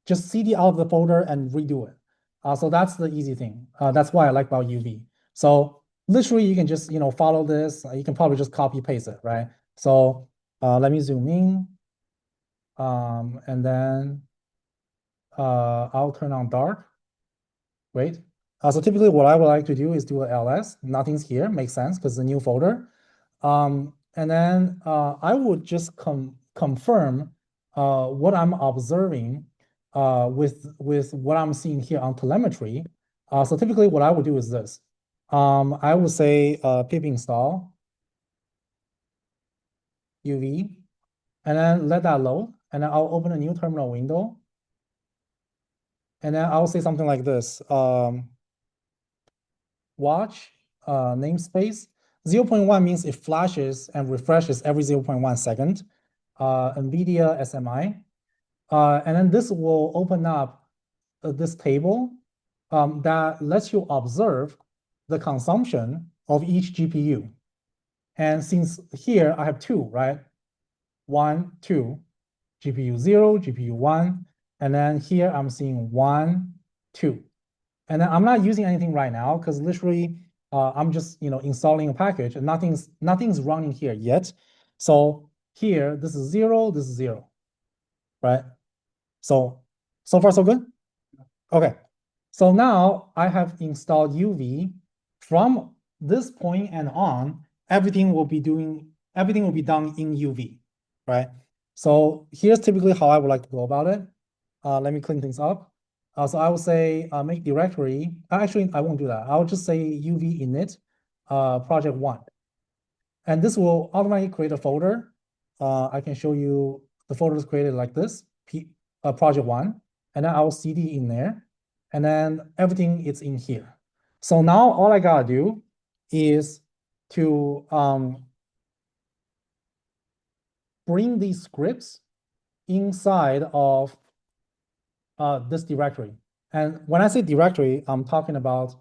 just CD out of the folder and redo it. So that's the easy thing. That's why I like about UV. So literally you can just follow this. You can probably just copy paste it, right? So let me zoom in. And then I'll turn on dark. Wait. So typically what I would like to do is do a ls. Nothing's here, makes sense because it's a new folder. And then I would just confirm what I'm observing with what I'm seeing here on telemetry. So typically what I would do is this. I would say pip install UV, and then let that load, and then I'll open a new terminal window. And then I'll say something like this. Watch namespace. 0.1 means it flashes and refreshes every 0.1 second. NVIDIA SMI. And then this will open up this table that lets you observe the consumption of each GPU. And since here I have two, right? 1, 2, GPU 0, GPU 1, and then here I'm seeing 1, 2. And then I'm not using anything right now because literally I'm just installing a package and nothing's running here yet. So here, this is 0, this is 0, right? So far so good? Okay. So now I have installed UV. From this point and on, everything will be done in UV, right? So here's typically how I would like to go about it. Let me clean things up. So I will say make directory. Actually, I won't do that. I'll just say UV init project 1. And this will automatically create a folder. I can show you the folder is created like this, project 1. And then I'll CD in there. And then everything is in here. So now all I gotta do is to bring these scripts inside of this directory. And when I say directory, I'm talking about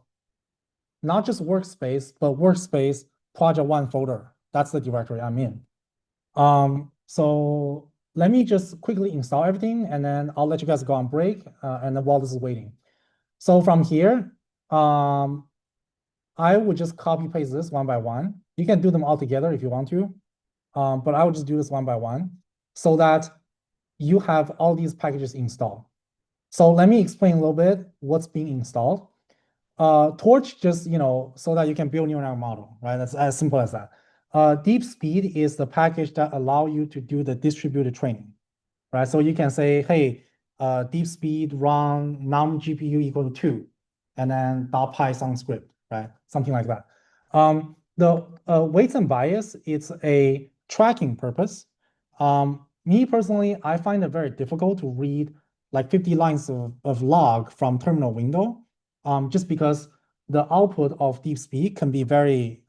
not just workspace, but workspace project 1 folder. That's the directory I'm in. So let me just quickly install everything, and then I'll let you guys go on break, and then while this is waiting. So from here, I would just copy paste this one by one. You can do them all together if you want to, but I would just do this one by one so that you have all these packages installed. So let me explain a little bit what's being installed. Torch just, so that you can build neural network model, right? That's as simple as that. DeepSpeed is the package that allow you to do the distributed training, right? So you can say, hey, DeepSpeed run num GPU equal to 2, and then .python script, right? Something like that. The weights and bias, it's a tracking purpose. Me personally, I find it very difficult to read like 50 lines of log from terminal window, just because the output of DeepSpeed can be very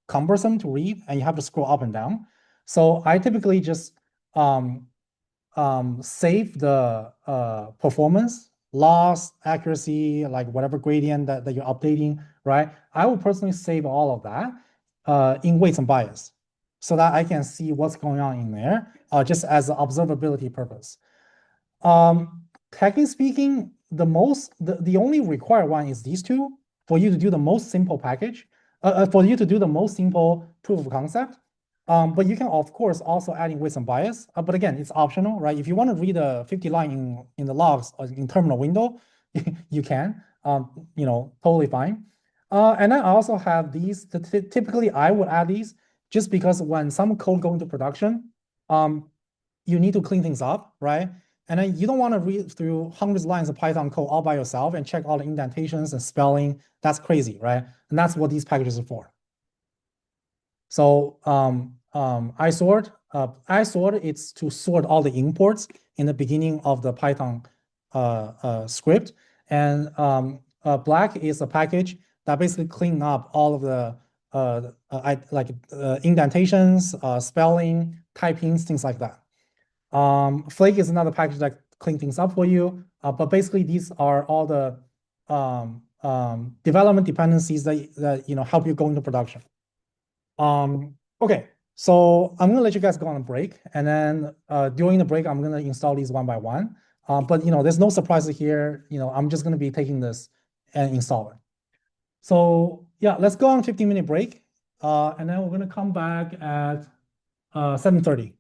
cumbersome to read, and you have to scroll up and down. So I typically just save the performance, loss, accuracy, like whatever gradient that you're updating, right? I will personally save all of that in weights and bias so that I can see what's going on in there, just as an observability purpose. Technically speaking, the only required one is these two for you to do the most simple package, for you to do the most simple proof of concept. But you can, of course, also add in weights and bias. But again, it's optional, right? If you want to read a 50 line in the logs or in terminal window, you can, totally fine. And then I also have these. Typically, I would add these just because when some code go into production, you need to clean things up, right? And then you don't want to read through hundreds of lines of Python code all by yourself and check all the indentations and spelling. That's crazy, right? And that's what these packages are for. So isort. Isort it's to sort all the imports in the beginning of the Python script, and black is a package that basically clean up all of the indentations, spelling, typings, things like that. Flake is another package that clean things up for you. But basically, these are all the development dependencies that help you go into production. Okay, so I'm gonna let you guys go on a break, and then during the break, I'm gonna install these one by one. But there's no surprises here. I'm just gonna be taking this and install it. So yeah, let's go on 15-minute break, and then we're gonna come back at 7:30.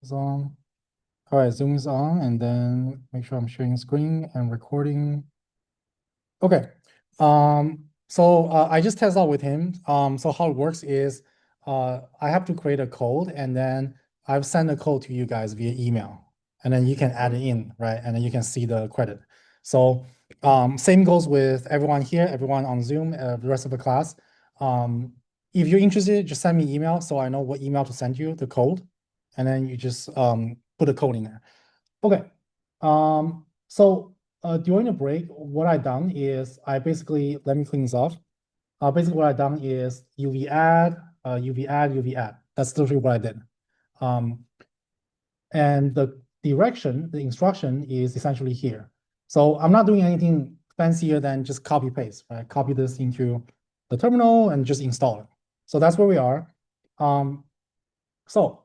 is on. All right, Zoom is on, and then make sure I'm sharing screen and recording. Okay. So I just test out with him. So how it works is I have to create a code, and then I've sent the code to you guys via email, and then you can add it in, right? And then you can see the credit. So same goes with everyone here, everyone on Zoom, the rest of the class. If you're interested, just send me email so I know what email to send you the code, and then you just put the code in there. Okay. So during the break, what I done is I basically, let me clean this off. Basically what I done is UV add, UV add, UV add. That's literally what I did. And the direction, the instruction is essentially here. So I'm not doing anything fancier than just copy paste, right? Copy this into the terminal and just install it. So that's where we are. So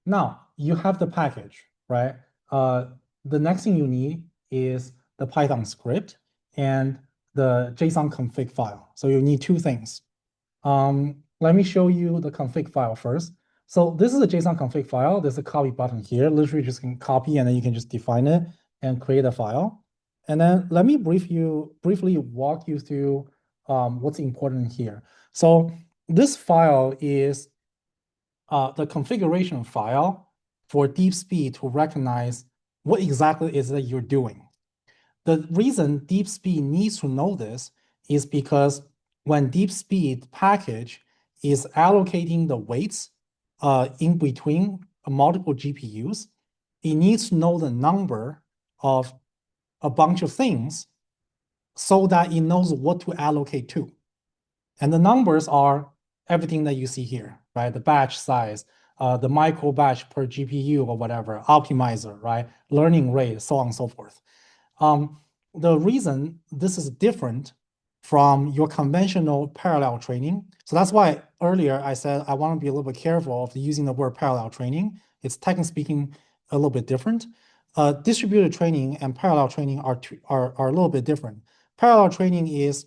now you have the package, right? The next thing you need is the Python script and the JSON config file. So you need two things. Let me show you the config file first. So this is a JSON config file. There's a copy button here. Literally just can copy and then you can just define it and create a file. And then let me briefly walk you through what's important here. So this file is the configuration file for DeepSpeed to recognize what exactly is that you're doing. The reason DeepSpeed needs to know this is because when DeepSpeed package is allocating the weights in between multiple GPUs, it needs to know the number of a bunch of things so that it knows what to allocate to. And the numbers are everything that you see here, right? The batch size, the micro batch per GPU or whatever, optimizer, right? Learning rate, so on and so forth. The reason this is different from your conventional parallel training, so that's why earlier I said I want to be a little bit careful of using the word parallel training. It's technically speaking a little bit different. Distributed training and parallel training are a little bit different. Parallel training is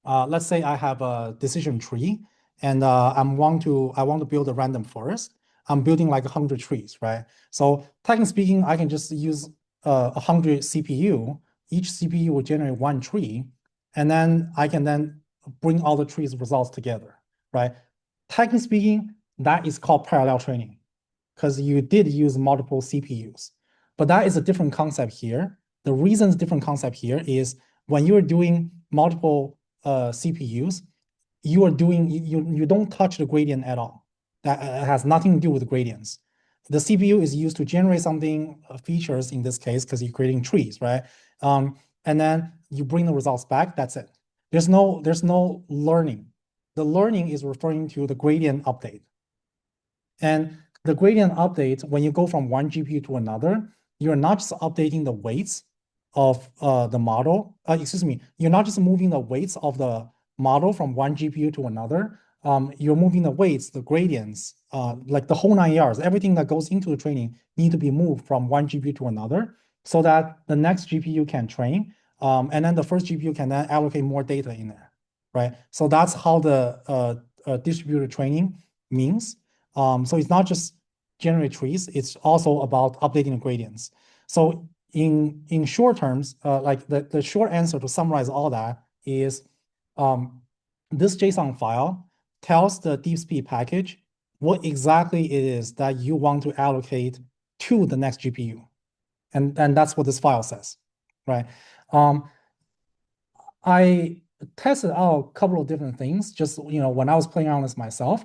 let's say I have a decision tree and I want to build a random forest. I'm building like 100 trees, right? So technically speaking, I can just use 100 CPU. Each CPU will generate one tree, and then I can then bring all the trees results together, right? Technically speaking, that is called parallel training because you did use multiple CPUs. But that is a different concept here. The reason it's a different concept here is when you're doing multiple CPUs, you don't touch the gradient at all. That has nothing to do with gradients. The CPU is used to generate something features in this case because you're creating trees, right? And then you bring the results back. That's it. There's no learning. The learning is referring to the gradient update. And the gradient update, when you go from one GPU to another, you're not just updating the weights of the model. Excuse me, you're not just moving the weights of the model from one GPU to another. You're moving the weights, the gradients, like the whole 9 yards. Everything that goes into the training need to be moved from one GPU to another so that the next GPU can train. And then the first GPU can then allocate more data in there, right? So that's how the distributed training means. So it's not just generate trees, it's also about updating the gradients. So in short terms, like the short answer to summarize all that is this JSON file tells the DeepSpeed package what exactly it is that you want to allocate to the next GPU. And that's what this file says, right? I tested out a couple of different things just when I was playing around with myself.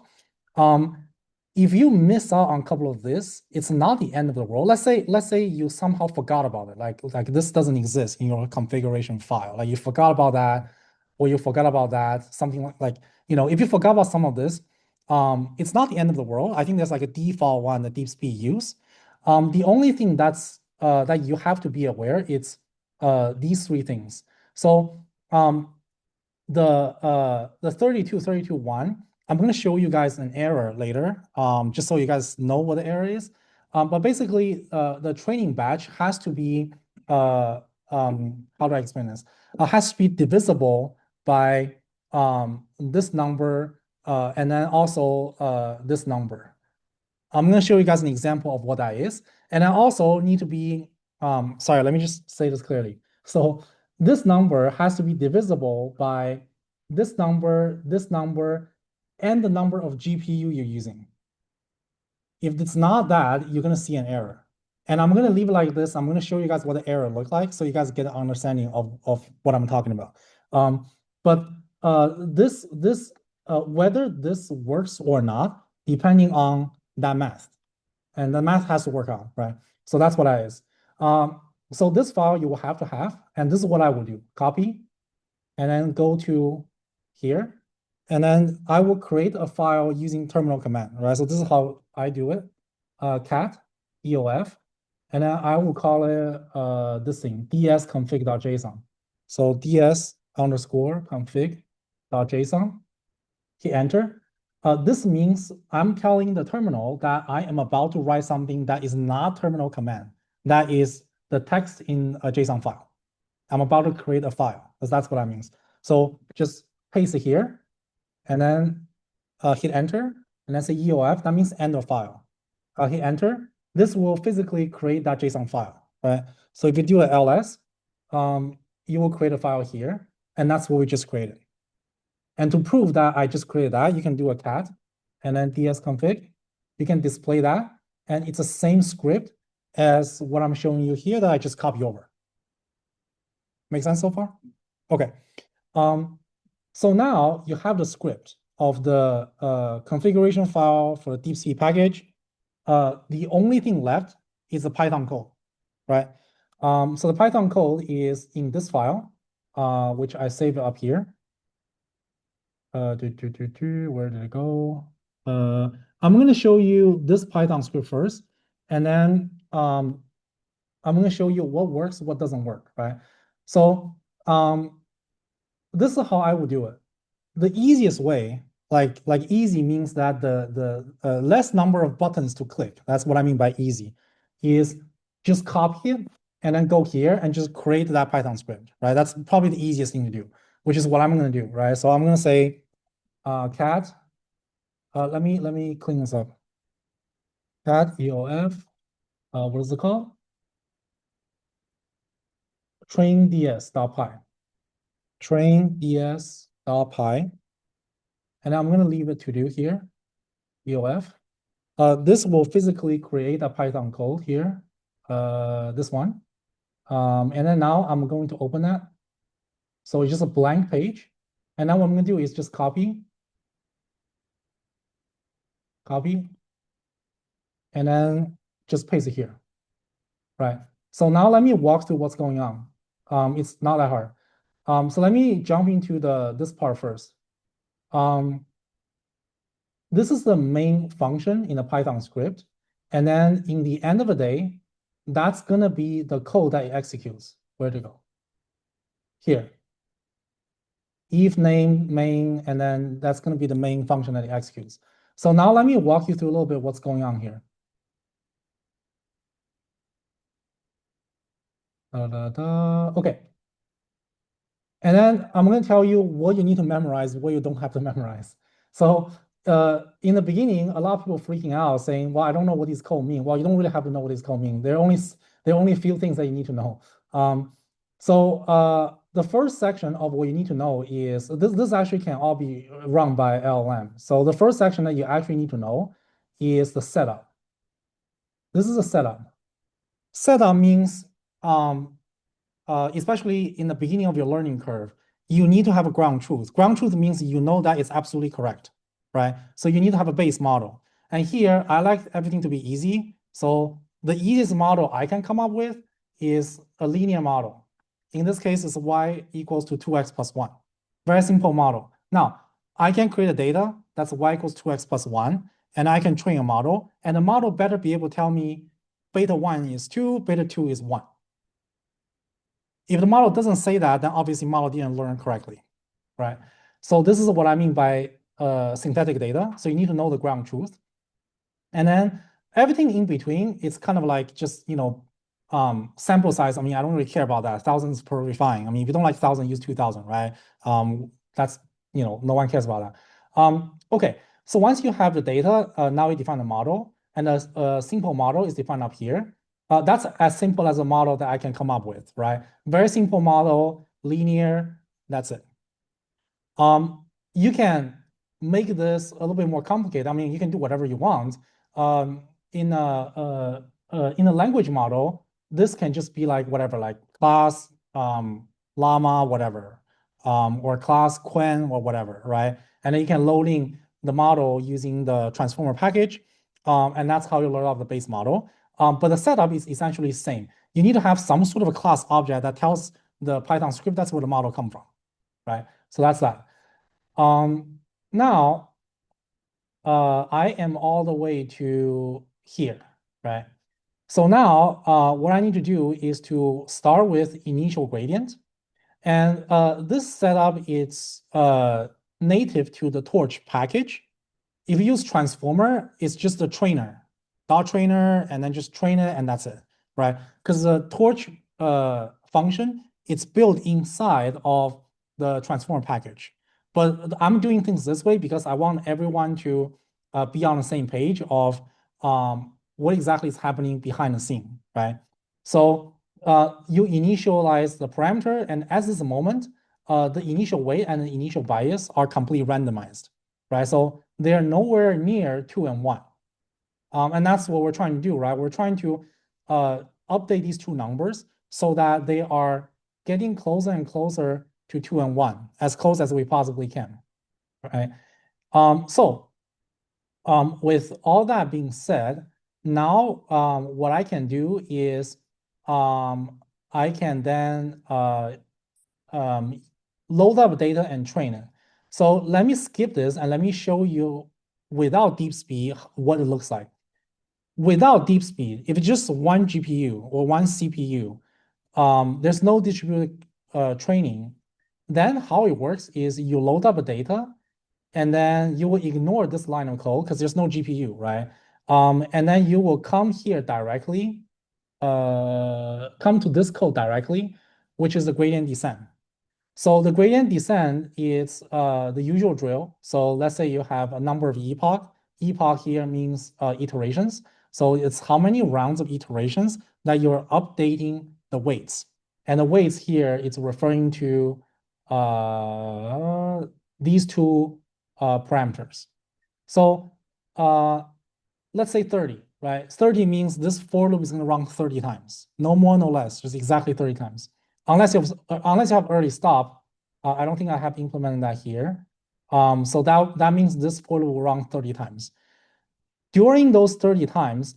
If you miss out on a couple of this, it's not the end of the world. Let's say you somehow forgot about it, like this doesn't exist in your configuration file. Like you forgot about that, or you forgot about that, something like if you forgot about some of this, it's not the end of the world. I think there's like a default one that DeepSpeed use. The only thing that's that you have to be aware, it's these three things. So the 32.32.1, I'm going to show you guys an error later, just so you guys know what the error is. But basically, the training batch has to be, how do I explain this? Has to be divisible by this number and then also this number. I'm going to show you guys an example of what that is. And I also need to be, sorry, let me just say this clearly. So this number has to be divisible by this number, and the number of GPU you're using. If it's not that, you're going to see an error. And I'm going to leave it like this. I'm going to show you guys what the error looks like so you guys get an understanding of what I'm talking about. But whether this works or not, depending on that math. And the math has to work out, right? So that's what that is. So this file you will have to have, and this is what I will do. Copy, and then go to here. And then I will create a file using terminal command, right? So this is how I do it. Cat EOF, and then I will call it this thing, dsconfig.json. So ds_config.json. Hit enter. This means I'm telling the terminal that I am about to write something that is not terminal command. That is the text in a JSON file. I'm about to create a file, because that's what that means. So just paste it here, and then hit enter, and then say EOF. That means end of file. Hit enter. This will physically create that JSON file, right? So if you do an ls, you will create a file here, and that's what we just created. And to prove that I just created that, you can do a cat, and then dsconfig. You can display that, and it's the same script as what I'm showing you here that I just copy over. Make sense so far? Okay. So now you have the script of the configuration file for the DeepSpeed package. The only thing left is the Python code, right? So the Python code is in this file, which I saved up here. Where did it go? I'm going to show you this Python script first, and then I'm going to show you what works, what doesn't work, right? So this is how I would do it. The easiest way, like easy means that the less number of buttons to click. That's what I mean by easy, is just copy it and then go here and just create that Python script, right? That's probably the easiest thing to do, which is what I'm going to do, right? So I'm going to say cat. Let me clean this up. Cat EOF. What is it called? Train ds.py. Train ds.py. And I'm going to leave it to do here. EOF. This will physically create a Python code here. This one. And then now I'm going to open that. So it's just a blank page. And now what I'm going to do is just copy, and then just paste it here, right? So now let me walk through what's going on. It's not that hard. So let me jump into this part first. This is the main function in the Python script. And then in the end of the day, that's going to be the code that it executes. Where to go? Here. If name main, and then that's going to be the main function that it executes. So now let me walk you through a little bit what's going on here. Okay. And then I'm going to tell you what you need to memorize, what you don't have to memorize. So in the beginning, a lot of people freaking out saying, well, I don't know what these code mean. Well, you don't really have to know what these code mean. There are only a few things that you need to know. So the first section of what you need to know is, this actually can all be run by LLM. So the first section that you actually need to know is the setup. This is a setup. Setup means, especially in the beginning of your learning curve, you need to have a ground truth. Ground truth means you know that it's absolutely correct, right? So you need to have a base model. And here, I like everything to be easy. So the easiest model I can come up with is a linear model. In this case, it's y equals to 2x plus 1. Very simple model. Now, I can create a data that's y equals 2x plus 1, and I can train a model. And the model better be able to tell me beta 1 is 2, beta 2 is 1. If the model doesn't say that, then obviously model didn't learn correctly, right? So this is what I mean by synthetic data. So you need to know the ground truth. And then everything in between, it's kind of like just, sample size. I mean, I don't really care about that. 1,000 is perfectly fine. I mean, if you don't like 1,000, use 2,000, right? That's, no one cares about that. Okay, so once you have the data, now we define the model. and a simple model is defined up here. That's as simple as a model that I can come up with, right? Very simple model, linear, that's it. You can make this a little bit more complicated. I mean, you can do whatever you want. In a language model, this can just be like whatever, like class llama, whatever, or class Quen or whatever, right? And then you can load in the model using the transformer package, and that's how you load up the base model. But the setup is essentially the same. You need to have some sort of a class object that tells the Python script that's where the model come from, right? So that's that. Now, I am all the way to here, right? So now, what I need to do is to start with initial gradient. And this setup is native to the Torch package. If you use transformer, it's just a trainer, dot trainer, and then just train it, and that's it, right? Because the Torch function, it's built inside of the transformer package. But I'm doing things this way because I want everyone to be on the same page of what exactly is happening behind the scene, right? So you initialize the parameter, and at this moment, the initial weight and the initial bias are completely randomized, right? So they're nowhere near 2 and 1. And that's what we're trying to do, right? We're trying to update these two numbers so that they are getting closer and closer to 2 and 1, as close as we possibly can, right? With all that being said, now what I can do is I can then load up data and train it. So let me skip this and let me show you without DeepSpeed what it looks like. Without DeepSpeed, if it's just one GPU or one CPU, there's no distributed training, then how it works is you load up the data and then you will ignore this line of code because there's no GPU, right? And then you will come here directly, come to this code directly, which is the gradient descent. So the gradient descent is the usual drill. So let's say you have a number of epoch. Epoch here means iterations. So it's how many rounds of iterations that you're updating the weights. And the weights here, it's referring to these two parameters. So let's say 30, right? 30 means this for loop is going to run 30 times. No more, no less, just exactly 30 times. Unless you have early stop, I don't think I have implemented that here. So that means this for loop will run 30 times. During those 30 times,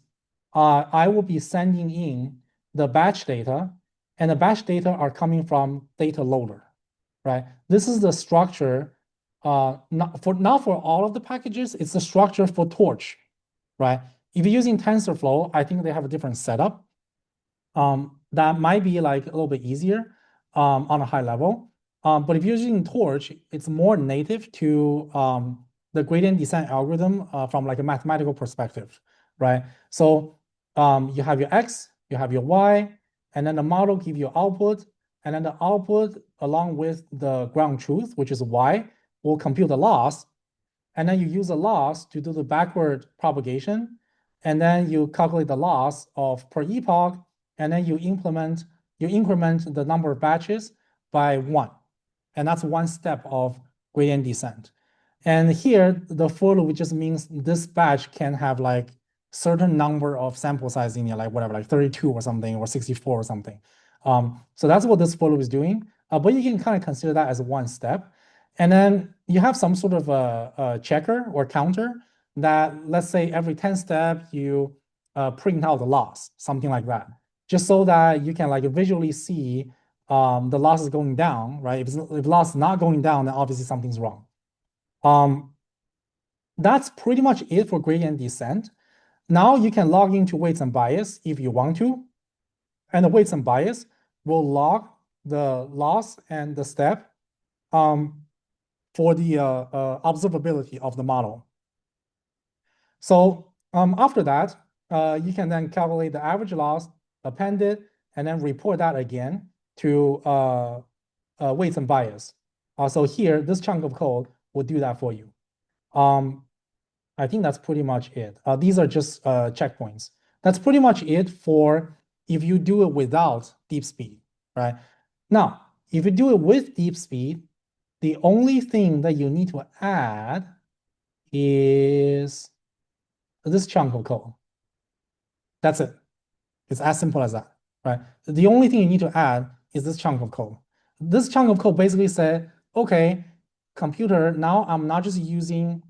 I will be sending in the batch data, and the batch data are coming from data loader, right? This is the structure, not for all of the packages, it's the structure for Torch, right? If you're using TensorFlow, I think they have a different setup. That might be like a little bit easier on a high level. But if you're using Torch, it's more native to the gradient descent algorithm from like a mathematical perspective, right? So you have your X, you have your Y, and then the model give you output, and then the output along with the ground truth, which is Y, will compute the loss, and then you use the loss to do the backward propagation, and then you calculate the loss of per epoch, and then you increment the number of batches by 1. And that's one step of gradient descent. And here, the for loop just means this batch can have like certain number of sample size in here, like whatever, like 32 or something, or 64 or something. So that's what this for loop is doing. But you can kind of consider that as one step. And then you have some sort of a checker or counter that, let's say every 10 steps, you print out the loss, something like that, just so that you can like visually see the loss is going down, right? If loss is not going down, then obviously something's wrong. That's pretty much it for gradient descent. Now you can log into weights and bias if you want to, and the weights and bias will log the loss and the step for the observability of the model. So after that, you can then calculate the average loss, append it, and then report that again to weights and bias. So here, this chunk of code will do that for you. I think that's pretty much it. These are just checkpoints. That's pretty much it for if you do it without DeepSpeed, right? Now, if you do it with DeepSpeed, the only thing that you need to add is this chunk of code. That's it. It's as simple as that, right? The only thing you need to add is this chunk of code. This chunk of code basically said, okay, computer, now I'm not just using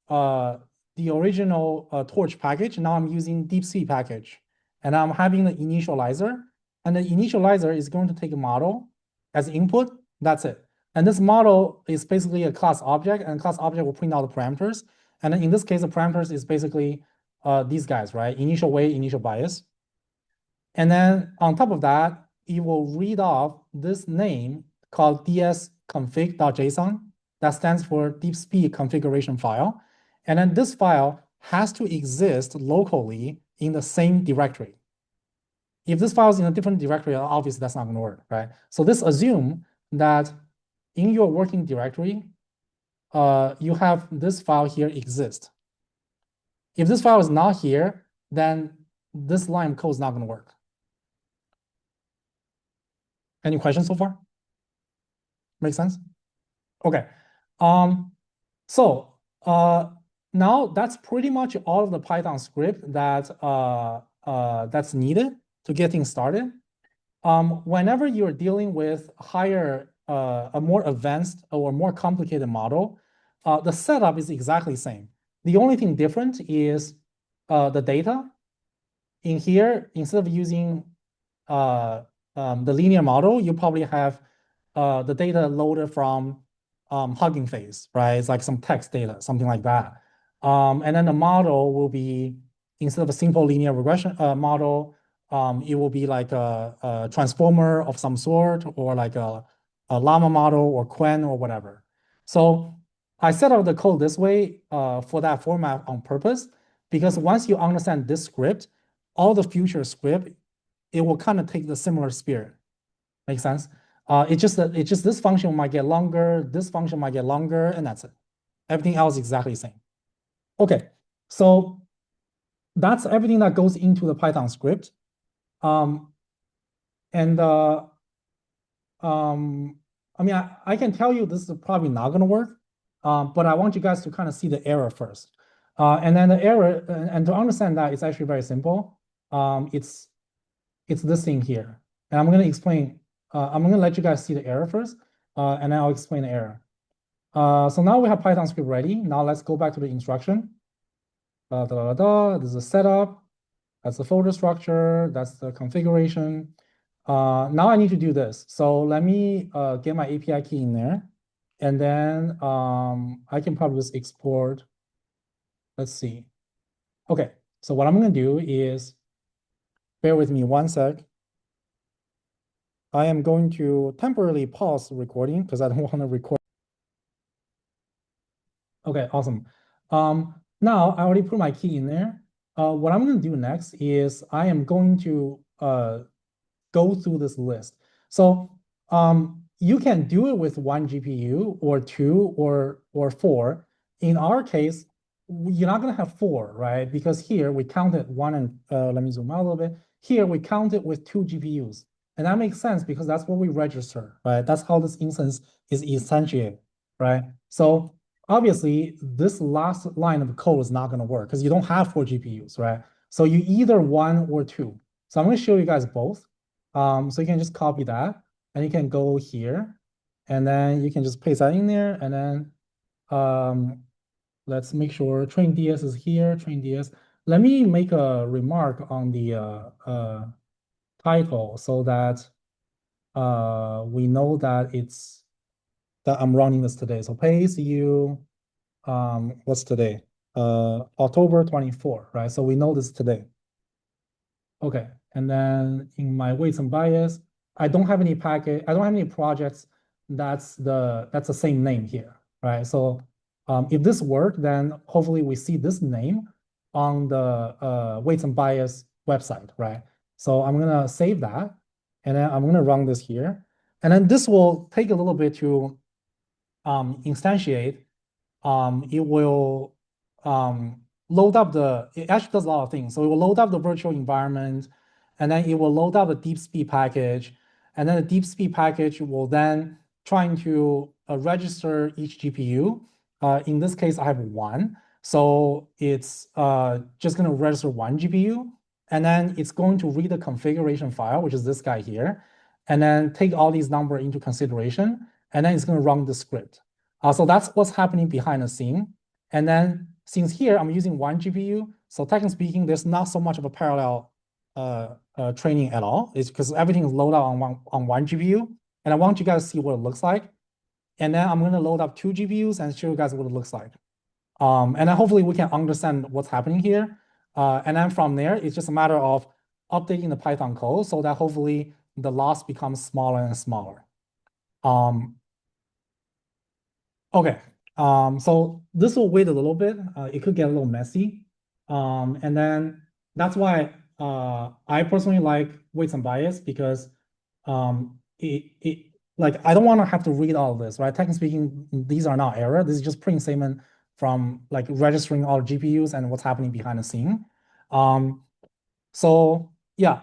the original torch package. Now I'm using DeepSpeed package. And I'm having the initializer. And the initializer is going to take a model as input. That's it. And this model is basically a class object, and class object will print out the parameters. And in this case, the parameters is basically these guys, right? Initial weight, initial bias. And then on top of that, it will read off this name called dsconfig.json. That stands for DeepSpeed configuration file. And then this file has to exist locally in the same directory. If this file is in a different directory, obviously that's not going to work, right? So this assumes that in your working directory, you have this file here exist. If this file is not here, then this line of code is not going to work. Any questions so far? Make sense? Okay. So now that's pretty much all of the Python script that that's needed to get things started. Whenever you're dealing with a more advanced or more complicated model, the setup is exactly the same. The only thing different is the data. In here, instead of using the linear model, you probably have the data loaded from Hugging Face, right? It's like some text data, something like that. And then the model will be, instead of a simple linear regression model, it will be like a transformer of some sort, or like a llama model or Quen or whatever. So I set up the code this way for that format on purpose, because once you understand this script, all the future script, it will kind of take the similar spirit. Make sense? It's just this function might get longer, this function might get longer, and that's it. Everything else is exactly the same. Okay, so that's everything that goes into the Python script. I mean, I can tell you this is probably not going to work, but I want you guys to kind of see the error first. And then the error, and to understand that, it's actually very simple. It's this thing here. And I'm going to explain, I'm going to let you guys see the error first, and then I'll explain the error. So now we have Python script ready. Now let's go back to the instruction. This is the setup. That's the folder structure. That's the configuration. Now I need to do this. So let me get my API key in there. And then I can probably just export. Let's see. Okay, so what I'm going to do is, bear with me one sec. I am going to temporarily pause the recording because I don't want to record. Okay, awesome. Now I already put my key in there. What I'm going to do next is I am going to go through this list. So you can do it with 1 GPU or 2 or 4. In our case, you're not going to have 4, right? Because here we counted 1 and let me zoom out a little bit. Here we counted with 2 GPUs. And that makes sense because that's what we register, right? That's how this instance is instantiated, right? So obviously, this last line of code is not going to work because you don't have 4 GPUs, right? So you either 1 or 2. So I'm going to show you guys both. So you can just copy that, and you can go here, and then you can just paste that in there, and then let's make sure train DS is here, train DS. Let me make a remark on the title so that we know that I'm running this today. So paste you, what's today? October 24, right? So we know this today. Okay, and then in my weights and bias, I don't have any projects that's the same name here, right? So if this worked, then hopefully we see this name on the weights and bias website, right? So I'm gonna save that, and then I'm gonna run this here. And then this will take a little bit to instantiate. It will load up it actually does a lot of things. So it will load up the virtual environment, and then it will load up the DeepSpeed package, and then the DeepSpeed package will then trying to register each GPU. In this case, I have one. So it's just going to register one GPU, and then it's going to read the configuration file, which is this guy here, and then take all these numbers into consideration, and then it's going to run the script. So that's what's happening behind the scene. And then since here I'm using one GPU, so technically speaking, there's not so much of a parallel training at all. It's because everything is loaded on one GPU, and I want you guys to see what it looks like. And then I'm going to load up two GPUs and show you guys what it looks like. And then hopefully we can understand what's happening here. And then from there, it's just a matter of updating the Python code so that hopefully the loss becomes smaller and smaller. Okay, so this will wait a little bit. It could get a little messy. And then that's why I personally like weights and bias because like I don't want to have to read all of this, right? Technically speaking, these are not error. This is just printing statement from like registering all GPUs and what's happening behind the scene. So yeah.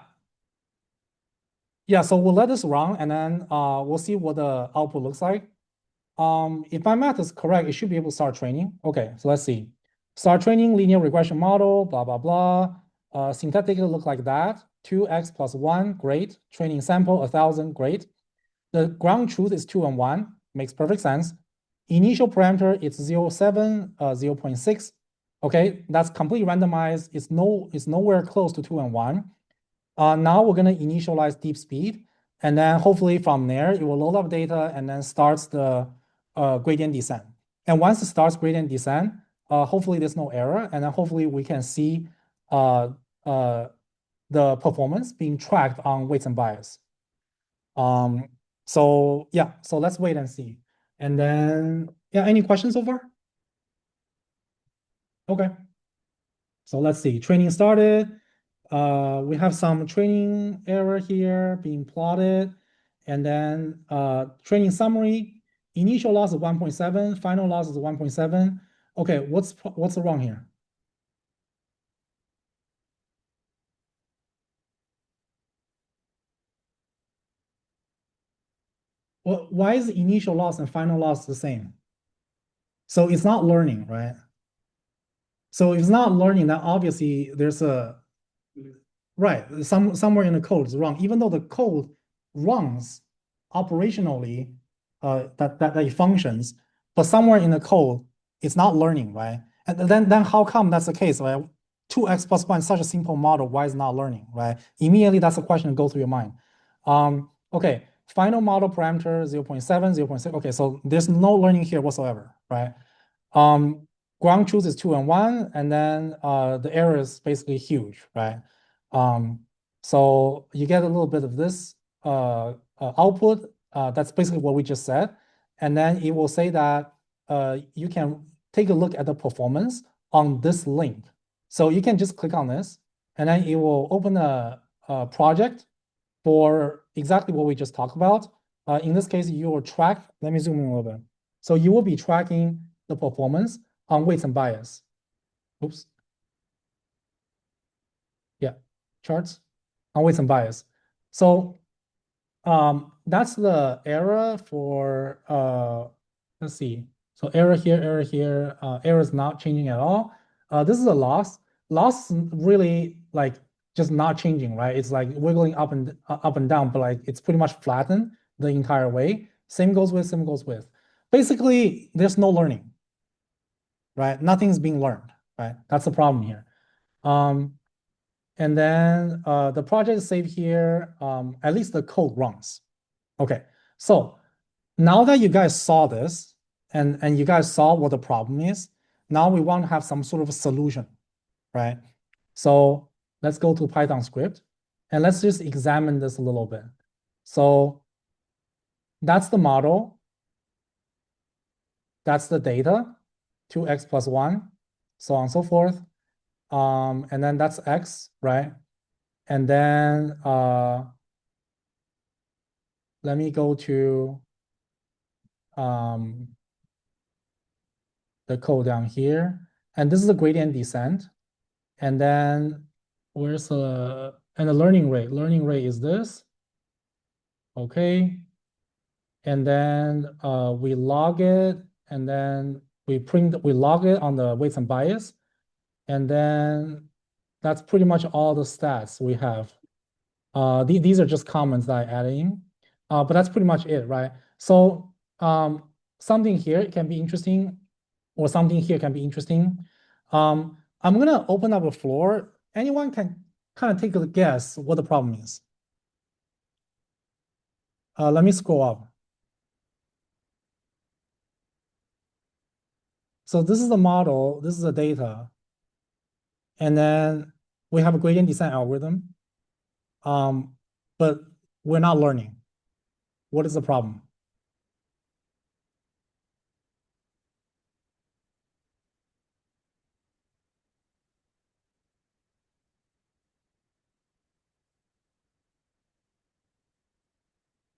Yeah, so we'll let this run and then we'll see what the output looks like. If my math is correct, it should be able to start training. Okay, so let's see. Start training linear regression model, blah, blah, blah. Synthetically look like that. 2x plus 1, great. Training sample, 1,000, great. The ground truth is 2 and 1, makes perfect sense. Initial parameter, it's 0, 7, 0.6. Okay, that's completely randomized. It's nowhere close to 2 and 1. Now we're going to initialize DeepSpeed. And then hopefully from there, it will load up data and then starts the gradient descent. And once it starts gradient descent, hopefully there's no error. And then hopefully we can see the performance being tracked on weights and bias. So yeah, so let's wait and see. And then, yeah, any questions so far? Okay. So let's see, training started. We have some training error here being plotted. And then training summary, initial loss is 1.7, final loss is 1.7. Okay, what's wrong here? Well, why is the initial loss and final loss the same? So it's not learning, right? So if it's not learning, then obviously there's a right, somewhere in the code is wrong, even though the code runs operationally, that it functions, but somewhere in the code it's not learning, right? And then how come that's the case, right? 2x plus 1 is such a simple model, why is it not learning, right? Immediately that's a question that goes through your mind. Okay, final model parameter 0.7, 0.6. Okay, so there's no learning here whatsoever, right? Ground truth is 2 and 1, and then the error is basically huge, right? So you get a little bit of this output. That's basically what we just said. And then it will say that you can take a look at the performance on this link. So you can just click on this, and then it will open a project for exactly what we just talked about. In this case, you will track, let me zoom in a little bit. So you will be tracking the performance on weights and bias. Oops. Yeah, charts on weights and bias. So that's the error for, let's see. So error here, error is not changing at all. This is a loss. Loss is really like just not changing, right? It's like wiggling up and down, but like it's pretty much flattened the entire way. Same goes with. Basically, there's no learning, right? Nothing's being learned, right? That's the problem here. And then the project is saved here. At least the code runs. Okay, so now that you guys saw this and you guys saw what the problem is, now we want to have some sort of a solution, right? So let's go to Python script and let's just examine this a little bit. So that's the model. That's the data, 2x plus 1, so on and so forth. And then that's x, right? And then let me go to the code down here. and this is the gradient descent. And then where's the, and the learning rate? Learning rate is this. Okay. And then we log it, and then we log it on the weights and bias. And then that's pretty much all the stats we have. These are just comments that I added in, but that's pretty much it, right? So something here can be interesting, or something here can be interesting. I'm gonna open up a floor. Anyone can kind of take a guess what the problem is. Let me scroll up. So this is the model, this is the data. And then we have a gradient descent algorithm, but we're not learning. What is the problem?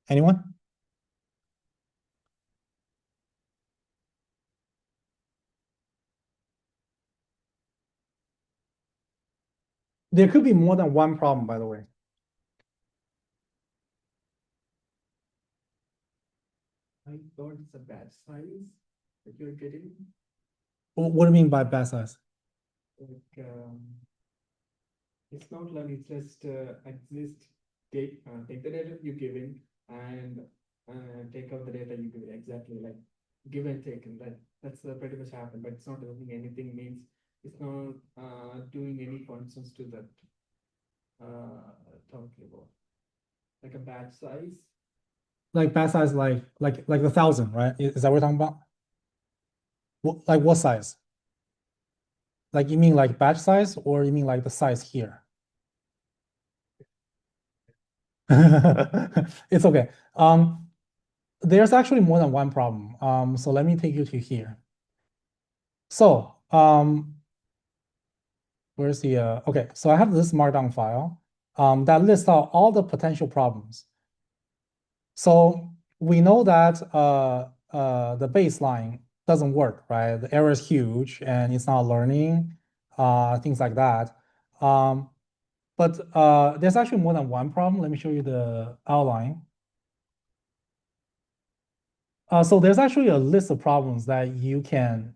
Anyone? There could be more than one problem, by the way. I thought it's a batch size that you're getting. What do you mean by batch size? Like, it's not learning, it's just take the data you give in and take out the data you give, exactly like give and take, and that's pretty much happened, but it's not doing anything, means it's not doing any functions to that talking about, like a batch size. Like batch size, like 1,000, right? Is that what we're talking about? Like what size? Like you mean like batch size, or you mean like the size here? It's okay. There's actually more than one problem. So let me take you to here. So where's the okay? So I have this markdown file that lists out all the potential problems. So we know that the baseline doesn't work, right? The error is huge and it's not learning, things like that. But there's actually more than one problem. Let me show you the outline. So there's actually a list of problems that you can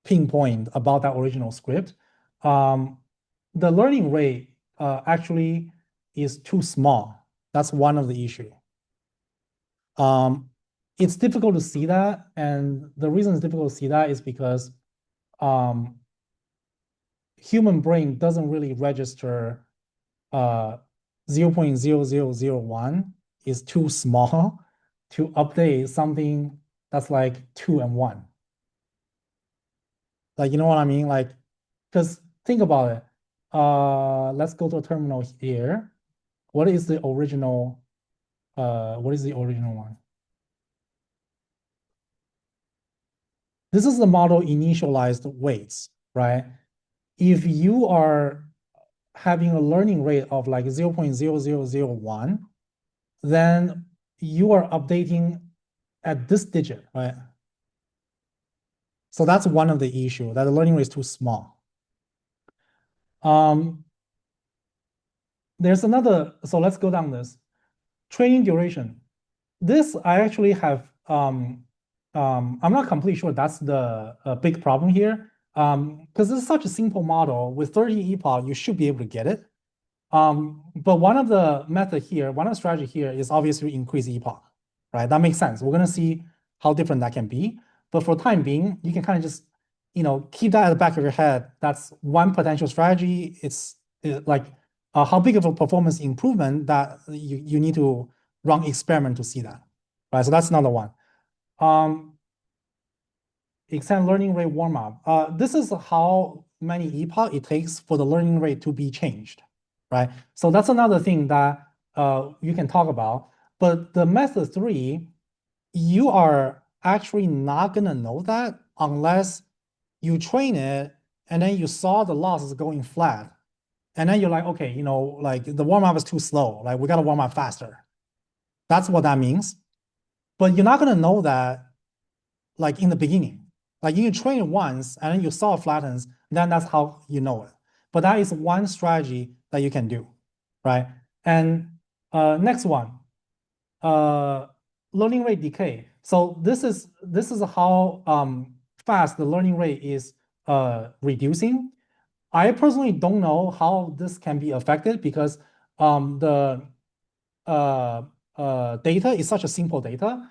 pinpoint about that original script. The learning rate actually is too small. That's one of the issue. It's difficult to see that, and the reason it's difficult to see that is because human brain doesn't really register 0.0001 is too small to update something that's like 2 and 1. Like, you know what I mean? Like, because think about it. Let's go to a terminal here. What is the original one? This is the model initialized weights, right? If you are having a learning rate of like 0.0001, then you are updating at this digit, right? So that's one of the issue, that the learning rate is too small. There's another, so let's go down this. Training duration. This I actually have, I'm not completely sure that's the big problem here. Because this is such a simple model, with 30 epoch, you should be able to get it. But one of the method here, one of the strategy here is obviously increase epoch, right? That makes sense. We're gonna see how different that can be. But for time being, you can kind of just, keep that at the back of your head. That's one potential strategy. It's like how big of a performance improvement that you need to run experiment to see that, right? So that's another one. Extend learning rate warm-up. This is how many epoch it takes for the learning rate to be changed, right? So that's another thing that you can talk about. But the method 3, you are actually not gonna know that unless you train it and then you saw the losses going flat. And then you're like, okay, like the warm-up is too slow. Like we gotta warm up faster. That's what that means. But you're not gonna know that like in the beginning. Like you train it once and then you saw it flattens, then that's how you know it. But that is one strategy that you can do, right? And next one, learning rate decay. So this is how fast the learning rate is reducing. I personally don't know how this can be affected because the data is such a simple data.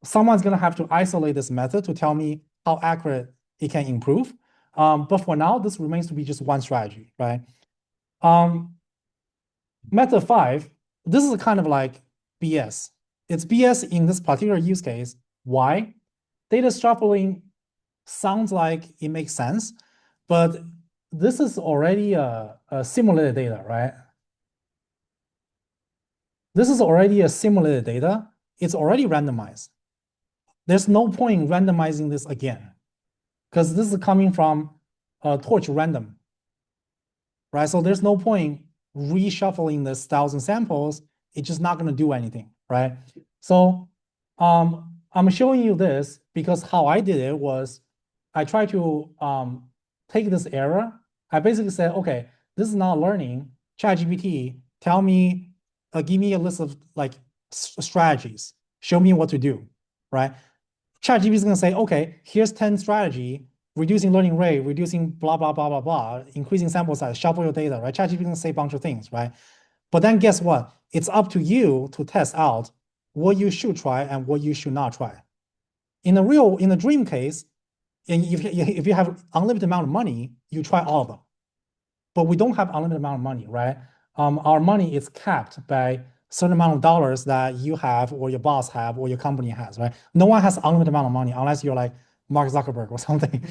Someone's gonna have to isolate this method to tell me how accurate it can improve. But for now, this remains to be just one strategy, right? Method 5, this is kind of like BS. It's BS in this particular use case. Why? Data shuffling sounds like it makes sense, but this is already a simulated data, right? This is already a simulated data. It's already randomized. There's no point in randomizing this again because this is coming from a torch random, right? So there's no point reshuffling this 1,000 samples. It's just not going to do anything, right? So I'm showing you this because how I did it was I tried to take this error. I basically said, okay, this is not learning. ChatGPT, tell me, give me a list of like strategies. Show me what to do, right? ChatGPT is going to say, okay, here's 10 strategy, reducing learning rate, reducing blah, blah, blah, blah, blah, increasing sample size, shuffle your data, right? ChatGPT is going to say a bunch of things, right? But then guess what? It's up to you to test out what you should try and what you should not try. In the dream case, and if you have unlimited amount of money, you try all of them. But we don't have unlimited amount of money, right? Our money is capped by certain amount of dollars that you have or your boss have or your company has, right? No one has unlimited amount of money unless you're like Mark Zuckerberg or something.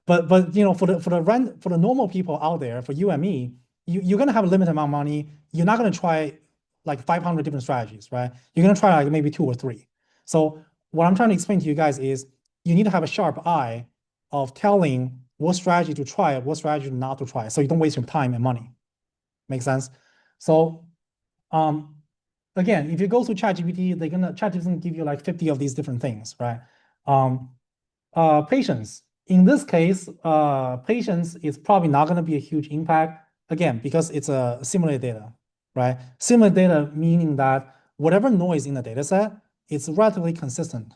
but you know, for the normal people out there, for you and me, you're gonna have a limited amount of money. You're not gonna try like 500 different strategies, right? You're gonna try like maybe 2 or 3. So what I'm trying to explain to you guys is you need to have a sharp eye of telling what strategy to try, what strategy not to try, so you don't waste your time and money. Make sense? So again, if you go to ChatGPT, ChatGPT is gonna give you like 50 of these different things, right? Patience. In this case, patience is probably not gonna be a huge impact, again, because it's a simulated data, right? Simulated data meaning that whatever noise in the data set, it's relatively consistent.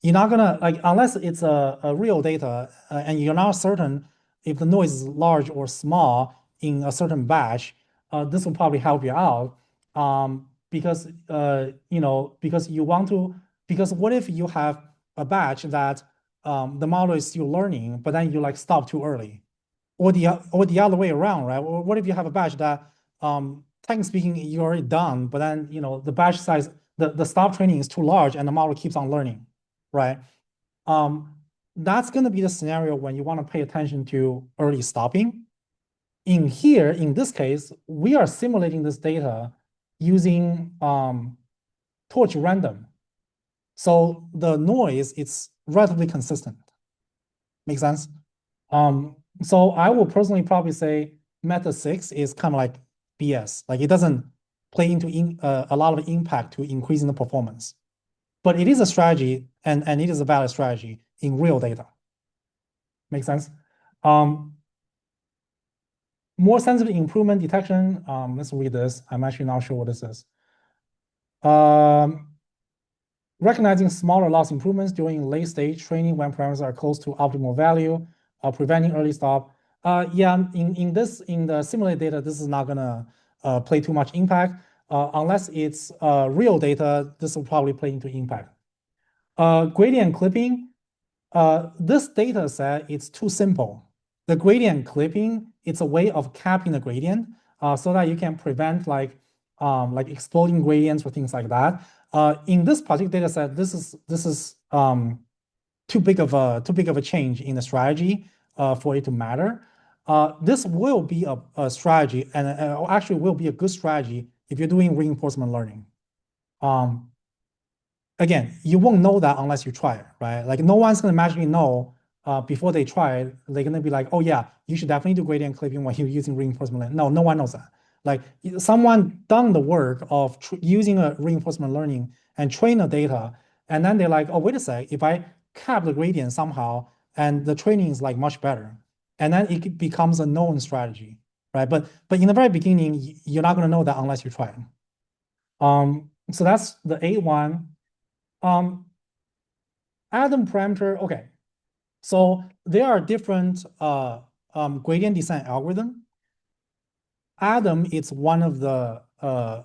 You're not gonna, like, unless it's a real data and you're not certain if the noise is large or small in a certain batch, this will probably help you out. Because because you want to, because what if you have a batch that the model is still learning, but then you like stop too early, or the other way around, right? Or what if you have a batch that technically speaking you're already done, but then the batch size, the stop training is too large and the model keeps on learning, right? That's going to be the scenario when you want to pay attention to early stopping. In here, in this case, we are simulating this data using torch random. So the noise, it's relatively consistent. Make sense? So I will personally probably say method 6 is kind of like BS. Like it doesn't play into a lot of impact to increasing the performance. But it is a strategy and it is a valid strategy in real data. Make sense? More sensitive improvement detection. Let's read this. I'm actually not sure what this is. Recognizing smaller loss improvements during late stage training when parameters are close to optimal value, preventing early stop. Yeah, in the simulated data, this is not gonna play too much impact. Unless it's real data, this will probably play into impact. Gradient clipping, this data set, it's too simple. The gradient clipping, it's a way of capping the gradient so that you can prevent like exploding gradients or things like that. In this particular data set, this is too big of a change in the strategy for it to matter. This will be a strategy and actually will be a good strategy if you're doing reinforcement learning. Again, you won't know that unless you try it, right? Like no one's gonna magically know before they try it. They're gonna be like, oh yeah, you should definitely do gradient clipping when you're using reinforcement learning. No one knows that. Like someone done the work of using a reinforcement learning and train the data, and then they're like, oh, wait a sec, if I cap the gradient somehow, and the training is like much better. And then it becomes a known strategy, right? But in the very beginning, you're not going to know that unless you try it. So that's the A1. Atom parameter, okay. So there are different gradient descent algorithm. Atom is one of the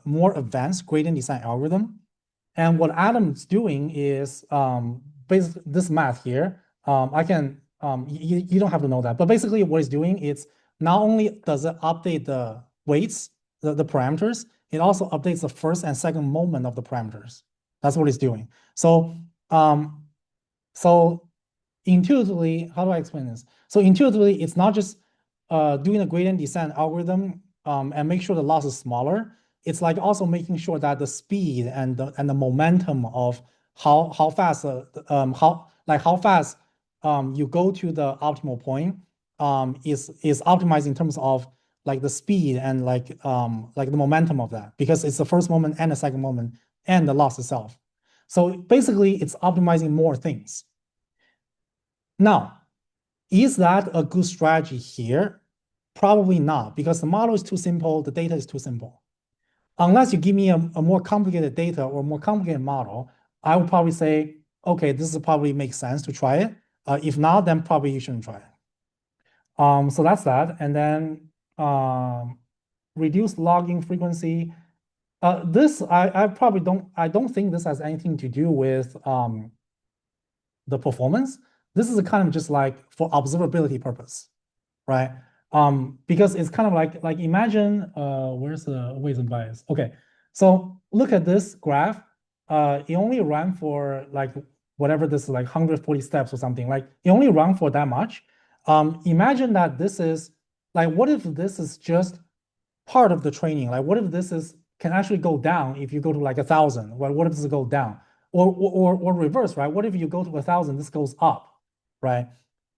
more advanced gradient descent algorithm. And what Atom's doing is basically this math here. I can you don't have to know that, but basically what it's doing is not only does it update the weights, the parameters, it also updates the first and second moment of the parameters. That's what it's doing. So so intuitively, how do I explain this? So intuitively, it's not just doing a gradient descent algorithm and make sure the loss is smaller. It's like also making sure that the speed and the momentum of how fast how fast you go to the optimal point is optimized in terms of like the speed and like the momentum of that, because it's the first moment and the second moment and the loss itself. So basically, it's optimizing more things. Now, is that a good strategy here? Probably not, because the model is too simple, the data is too simple. Unless you give me a more complicated data or more complicated model, I would probably say, okay, this probably makes sense to try it. If not, then probably you shouldn't try it. So that's that. And then reduce logging frequency. This I probably don't think this has anything to do with the performance. This is a kind of just like for observability purpose, right? Because it's kind of like imagine where's the weights and bias? Okay, so look at this graph. It only ran for like whatever this is, like 140 steps or something. Like it only ran for that much. Imagine that this is like, what if this is just part of the training? Like what if this can actually go down if you go to like 1,000? Well, what if this go down? Or reverse, right? What if you go to 1,000, this goes up, right?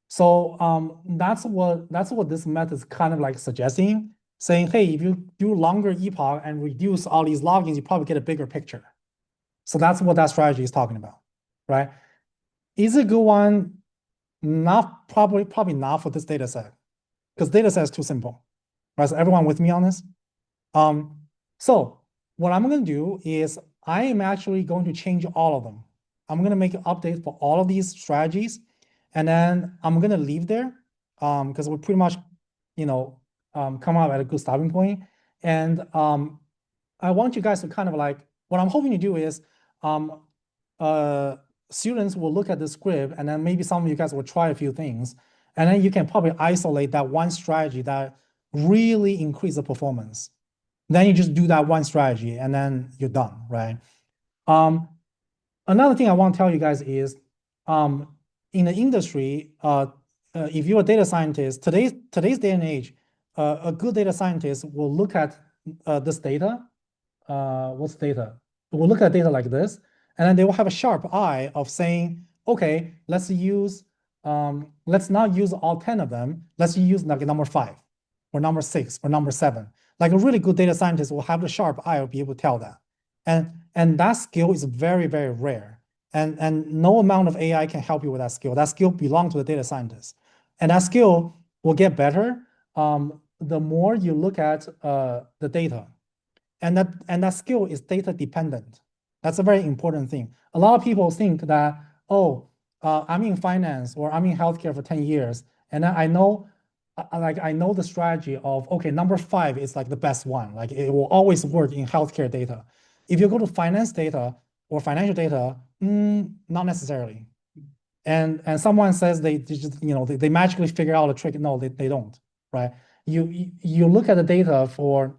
So that's what this method is kind of like suggesting, saying, hey, if you do longer epoch and reduce all these loggings, you probably get a bigger picture. So that's what that strategy is talking about, right? Is it a good one? Not probably not for this data set, because data set is too simple, right? So everyone with me on this? So what I'm going to do is I am actually going to change all of them. I'm going to make an update for all of these strategies, and then I'm going to leave there because we're pretty much, come out at a good starting point. And I want you guys to kind of like, what I'm hoping to do is students will look at the script, and then maybe some of you guys will try a few things, and then you can probably isolate that one strategy that really increase the performance. Then you just do that one strategy and then you're done, right? Another thing I want to tell you guys is in the industry, if you're a data scientist, today's day and age, a good data scientist will look at this data. What's data? We'll look at data like this, and then they will have a sharp eye of saying, okay, let's not use all 10 of them. Let's use like number 5 or number 6 or number 7. Like a really good data scientist will have the sharp eye, will be able to tell that. And that skill is very, very rare. And no amount of AI can help you with that skill. That skill belongs to the data scientist. And that skill will get better the more you look at the data. And that skill is data dependent. That's a very important thing. A lot of people think that, oh, I'm in finance or I'm in healthcare for 10 years, and then I know the strategy of, okay, number 5 is like the best one. Like it will always work in healthcare data. If you go to finance data or financial data, not necessarily. And someone says they just, they magically figure out a trick. No, they don't, right? You look at the data for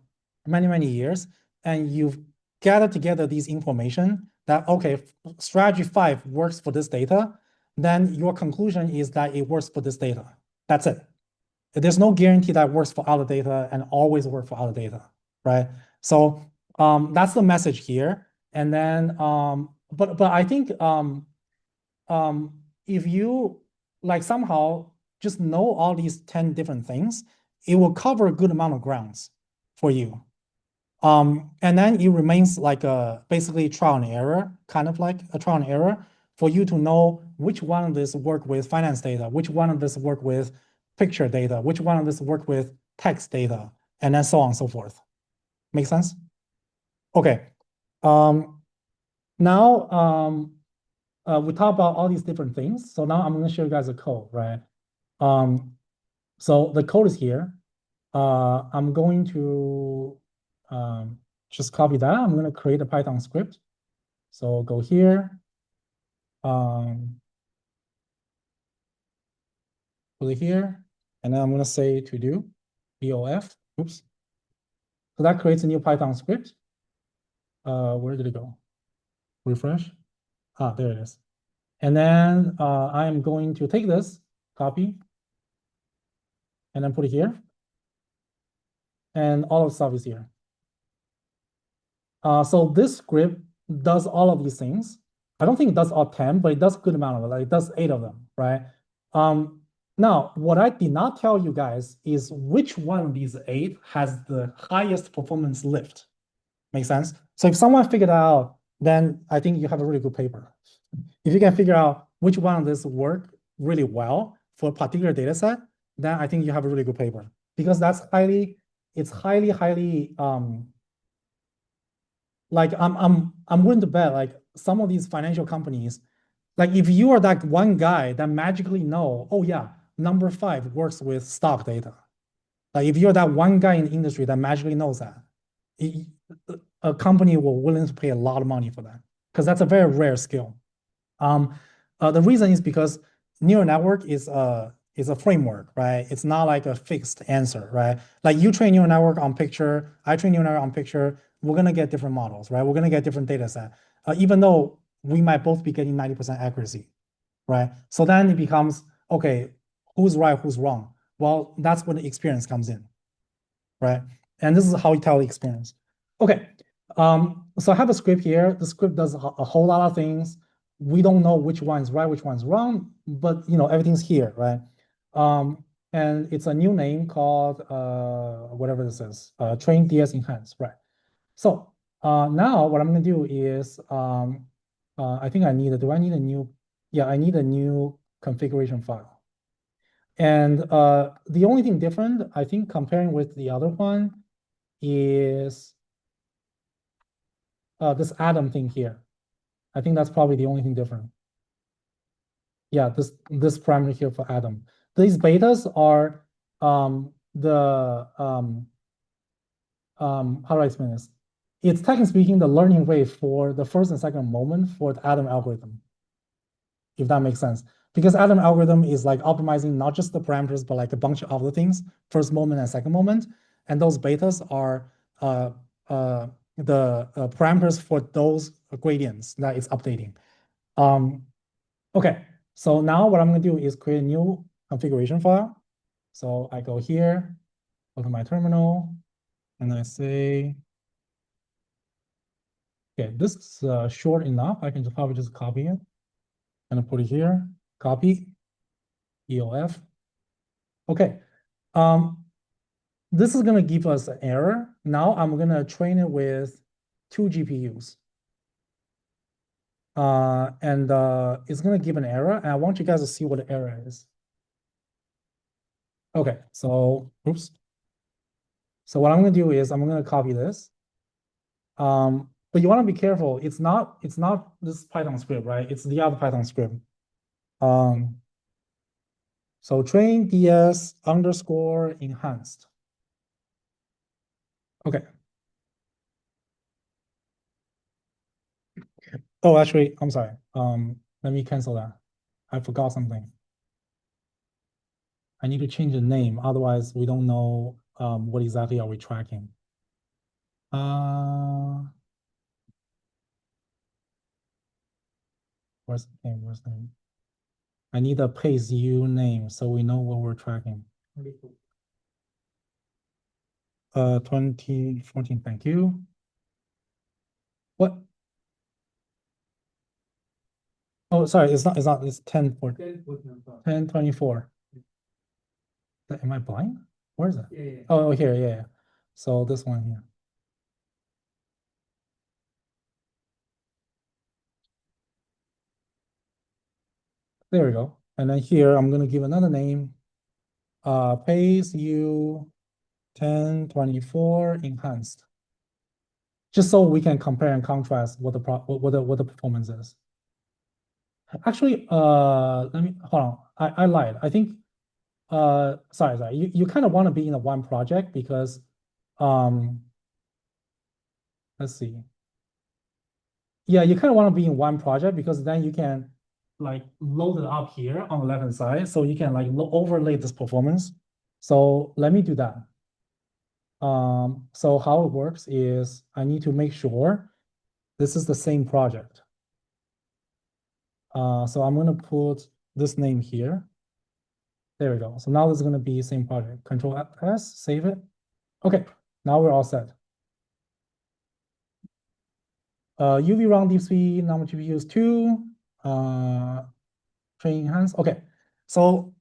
many, many years, and you've gathered together these information that, okay, strategy 5 works for this data, then your conclusion is that it works for this data. That's it. There's no guarantee that works for other data and always work for other data, right? So that's the message here. And then, but I think if you like somehow just know all these 10 different things, it will cover a good amount of grounds for you. And then it remains like basically trial and error, kind of like a trial and error for you to know which one of this work with finance data, which one of this work with picture data, which one of this work with text data, and then so on and so forth. Make sense? Okay. Now we talk about all these different things. So now I'm going to show you guys a code, right? So the code is here. I'm going to just copy that. I'm going to create a Python script. So go here. Put it here. And then I'm going to say to do BOF. Oops. So that creates a new Python script. Where did it go? Refresh. Ah, there it is. And then I'm going to take this, copy, and then put it here. And all of the stuff is here. So this script does all of these things. I don't think it does all 10, but it does a good amount of it. Like it does 8 of them, right? Now, what I did not tell you guys is which one of these 8 has the highest performance lift. Make sense? So if someone figured out, then I think you have a really good paper. If you can figure out which one of this work really well for a particular data set, then I think you have a really good paper, because that's highly, like I'm willing to bet like some of these financial companies, like if you are that one guy that magically know, oh yeah, number 5 works with stock data. Like if you're that one guy in the industry that magically knows that, a company will willing to pay a lot of money for that, because that's a very rare skill. The reason is because neural network is a framework, right? It's not like a fixed answer, right? Like you train neural network on picture, I train neural network on picture, we're gonna get different models, right? We're gonna get different data set, even though we might both be getting 90% accuracy, right? So then it becomes, okay, who's right, who's wrong? Well, that's when the experience comes in, right? And this is how you tell the experience. Okay, so I have a script here. The script does a whole lot of things. We don't know which one's right, which one's wrong, but everything's here, right? And it's a new name called whatever this is, train DS enhance, right? So now what I'm gonna do is I think I need do I need a new, yeah, I need a new configuration file. And the only thing different, I think, comparing with the other one is this Atom thing here. I think that's probably the only thing different. Yeah, this parameter here for Atom. These betas are how do I explain this? It's technically speaking the learning rate for the first and second moment for the Atom algorithm, if that makes sense. Because Atom algorithm is like optimizing not just the parameters, but like a bunch of other things, first moment and second moment. And those betas are the parameters for those gradients that it's updating. Okay, so now what I'm gonna do is create a new configuration file. So I go here, go to my terminal, and I say, okay, this is short enough. I can probably just copy it and put it here, copy, EOF. Okay, this is gonna give us an error. Now I'm gonna train it with 2 GPUs. And it's gonna give an error, and I want you guys to see what the error is. Okay, so oops. So what I'm gonna do is I'm gonna copy this. But you want to be careful. It's not this Python script, right? It's the other Python script. So train DS underscore enhanced. Okay. Oh, actually, I'm sorry. Let me cancel that. I forgot something. I need to change the name, otherwise we don't know what exactly are we tracking. Where's the name? Where's the name? I need a pays you name so we know what we're tracking. 2014, thank you. What? Oh, sorry, it's not, it's 1024. Am I blind? Where is it? Yeah. Oh, here, yeah. So this one here. There we go. And then here, I'm going to give another name. Pace U 1024 enhanced. Just so we can compare and contrast what the performance is. Actually, let me hold on. I lied. I think sorry. You kind of want to be in a one project because let's see. Yeah, you kind of want to be in one project because then you can like load it up here on the left hand side, so you can like overlay this performance. So let me do that. So how it works is I need to make sure this is the same project. So I'm gonna put this name here. There we go. So now this is gonna be same project. Control S, save it. Okay, now we're all set. UV round DeepSpeed, number of GPUs 2, training enhance. Okay, so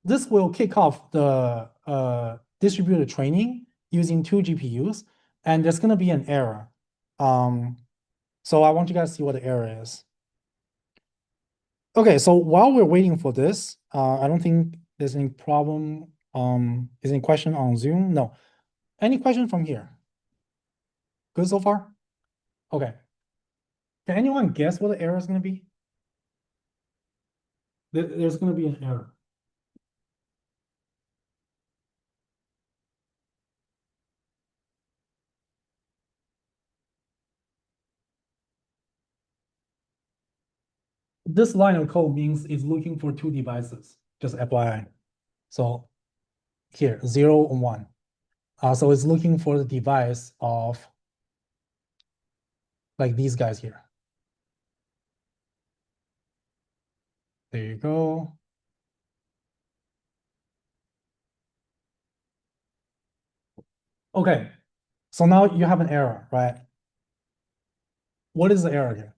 this will kick off the distributed training using 2 GPUs, and there's gonna be an error. So I want you guys to see what the error is. Okay, so while we're waiting for this, I don't think there's any problem. Is any question on Zoom? No. Any question from here? Good so far? Okay. Can anyone guess what the error is going to be? There's going to be an error. This line of code means it's looking for 2 devices, just FYI. So here, 0 and 1. So it's looking for the device of like these guys here. There you go. Okay, so now you have an error, right? What is the error here?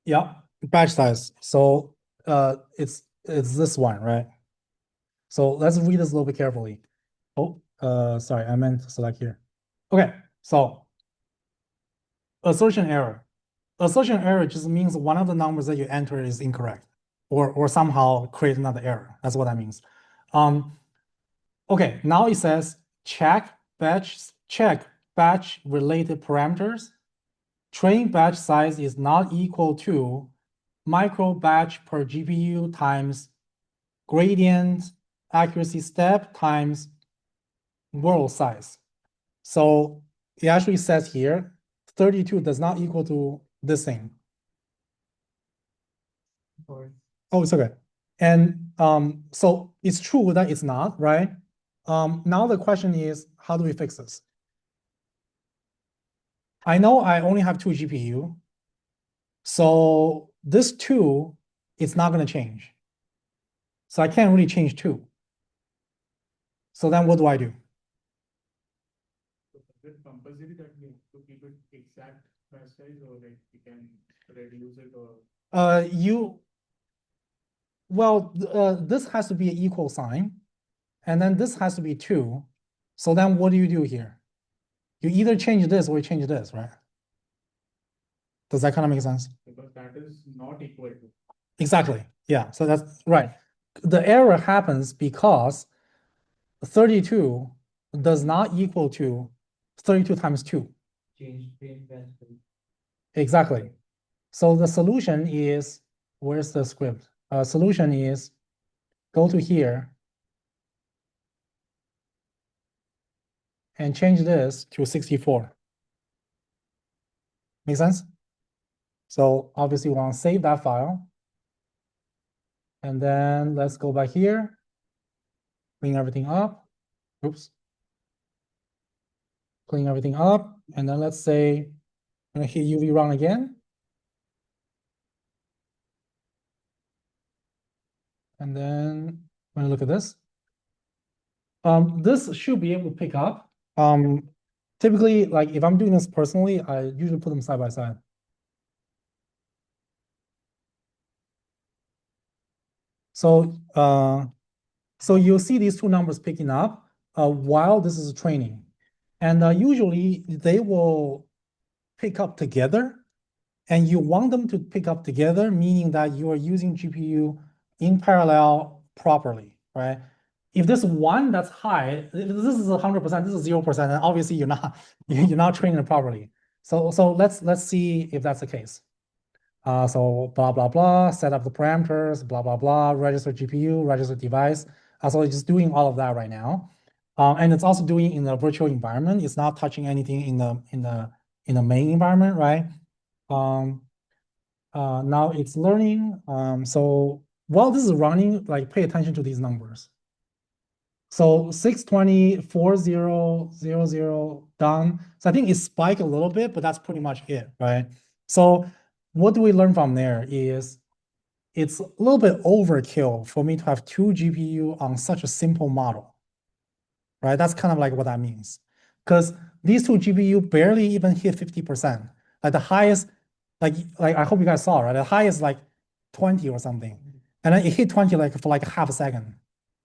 Yeah, batch size. So it's this one, right? So let's read this a little bit carefully. Oh, sorry, I meant to select here. Okay, so assertion error. Assertion error just means one of the numbers that you enter is incorrect, or somehow create another error. That's what that means. Okay, now it says check batch related parameters. Train batch size is not equal to micro batch per GPU times gradient accuracy step times world size. So it actually says here 32 does not equal to this thing. Sorry. Oh, it's okay. And so it's true that it's not, right? Now the question is, how do we fix this? I know I only have 2 GPU. So this 2, it's not going to change. So I can't really change 2. So then what do I do? Is it compulsory that we have to keep it exact batch size, or like we can reduce it, or this has to be an equal sign, and then this has to be 2. So then what do you do here? You either change this or you change this, right? Does that kind of make sense? because that is not equal to. Exactly. Yeah. So that's right. The error happens because 32 does not equal to 32 times 2. Change batch size. Exactly. So the solution is, where's the script? Solution is go to here and change this to 64. Make sense? So obviously we want to save that file. And then let's go back here, clean everything up. Oops. Clean everything up. And then let's say I'm gonna hit UV run again. And then when I look at this, this should be able to pick up. Typically, like if I'm doing this personally, I usually put them side by side. So so you'll see these two numbers picking up while this is training. And usually they will pick up together, and you want them to pick up together, meaning that you are using GPU in parallel properly, right? If this one that's high, if this is 100%, this is 0%, then obviously you're not you're not training it properly. So let's see if that's the case. So blah blah blah, set up the parameters, blah blah blah, register GPU, register device. So it's just doing all of that right now, and it's also doing in the virtual environment. It's not touching anything in the main environment, right? Now it's learning. So while this is running, like pay attention to these numbers. So 620, 4000 done. So I think it spiked a little bit, but that's pretty much it, right? So what do we learn from there is it's a little bit overkill for me to have two GPU on such a simple model, right? That's kind of like what that means. Because these two GPU barely even hit 50%. Like the highest, like I hope you guys saw, right? The highest like 20 or something. And then it hit 20 like for like half a second.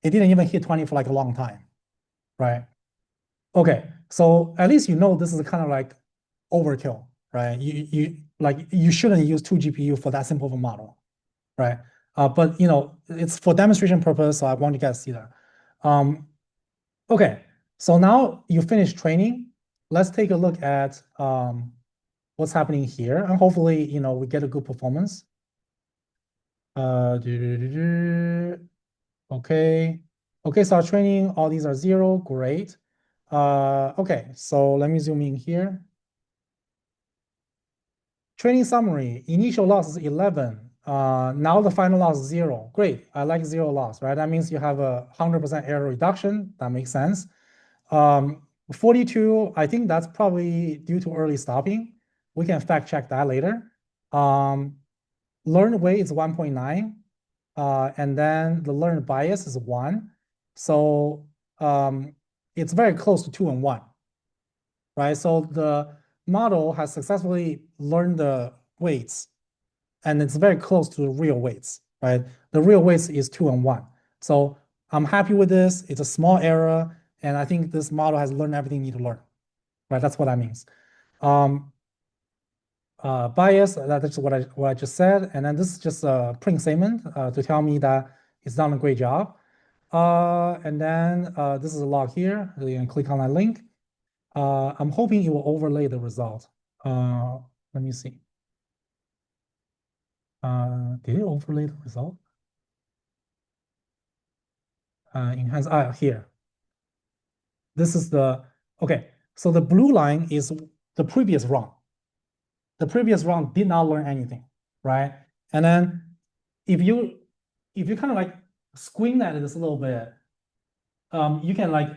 It didn't even hit 20 for like a long time, right? Okay, so at least you know this is kind of like overkill, right? You shouldn't use two GPU for that simple of a model, right? But you know, it's for demonstration purpose, so I want you guys to see that. Okay, so now you finish training. Let's take a look at what's happening here, and hopefully, you know, we get a good performance. Okay. Okay, so our training, all these are 0, great. Okay, so let me zoom in here. Training summary, initial loss is 11. Now the final loss is 0. Great, I like 0 loss, right? That means you have a 100% error reduction. That makes sense. 42, I think that's probably due to early stopping. We can fact check that later. Learned weight is 1.9. And then the learned bias is 1. So it's very close to 2 and 1, right? So the model has successfully learned the weights, and it's very close to the real weights, right? The real weights is 2 and 1. So I'm happy with this. It's a small error, and I think this model has learned everything you need to learn, right? That's what that means. Bias, that's what I just said. And then this is just a print statement to tell me that it's done a great job. And then this is a log here. You can click on that link. I'm hoping it will overlay the result. Let me see. Did it overlay the result? Enhance, here. This is the, okay. So the blue line is the previous run. The previous run did not learn anything, right? And then if you kind of like squint at this a little bit, you can like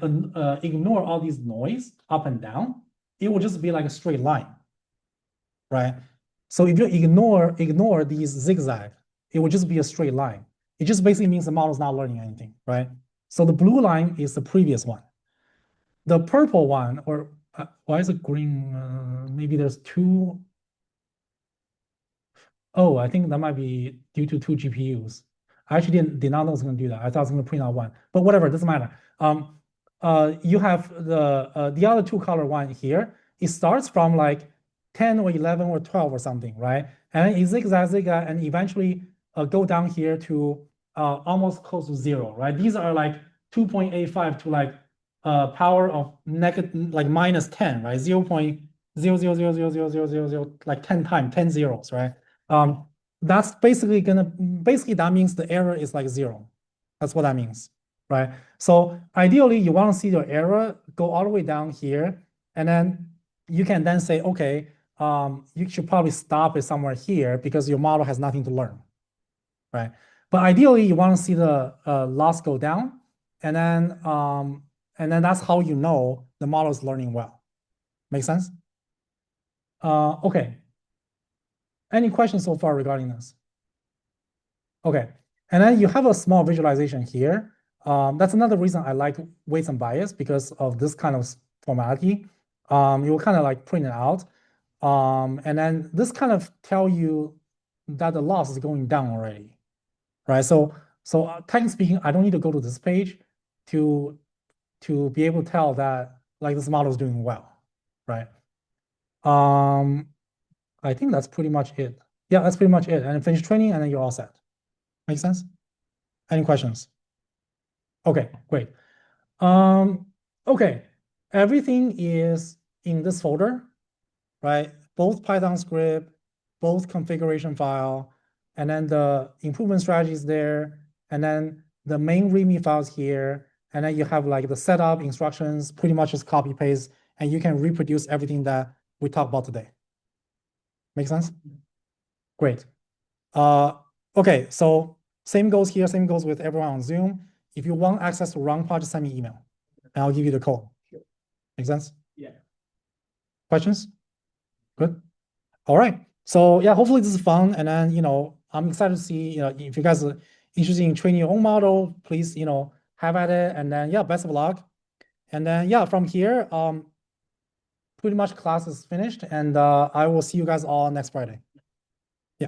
ignore all these noise up and down. It will just be like a straight line, right? So if you ignore these zigzag, it will just be a straight line. It just basically means the model is not learning anything, right? So the blue line is the previous one. The purple one, or why is it green? Maybe there's two. Oh, I think that might be due to two GPUs. I actually did not know it was going to do that. I thought it was going to print out one, but whatever, it doesn't matter. You have the other two color one here. It starts from like 10 or 11 or 12 or something, right? And it zigzag, and eventually go down here to almost close to 0, right? These are like 2.85 to like power of negative, like minus 10, right? 0.0000000, like 10 times, 10 zeros, right? That's basically that means the error is like 0. That's what that means, right? So ideally, you want to see your error go all the way down here, and then you can then say, okay, you should probably stop it somewhere here because your model has nothing to learn, right? But ideally, you want to see the loss go down, and then that's how you know the model is learning well. Make sense? Okay. Any questions so far regarding this? Okay, and then you have a small visualization here. That's another reason I like weights and bias, because of this kind of formality. You will kind of like print it out. And then this kind of tell you that the loss is going down already, right? So So technically speaking, I don't need to go to this page to be able to tell that like this model is doing well, right? I think that's pretty much it. Yeah, that's pretty much it. And finish training, and then you're all set. Make sense? Any questions? Okay, great. Okay, everything is in this folder, right? Both Python script, both configuration file, and then the improvement strategies there, and then the main README files here, and then you have like the setup instructions, pretty much just copy paste, and you can reproduce everything that we talked about today. Make sense? Great. Okay, so same goes here, same goes with everyone on Zoom. If you want access to RoundPod, just send me email, and I'll give you the code. Sure. Make sense? Yeah. Questions? Good. All right. So yeah, hopefully this is fun, and then I'm excited to see if you guys are interested in training your own model, please have at it, and then yeah, best of luck. And then yeah, from here, pretty much class is finished, and I will see you guys all next Friday. Yeah.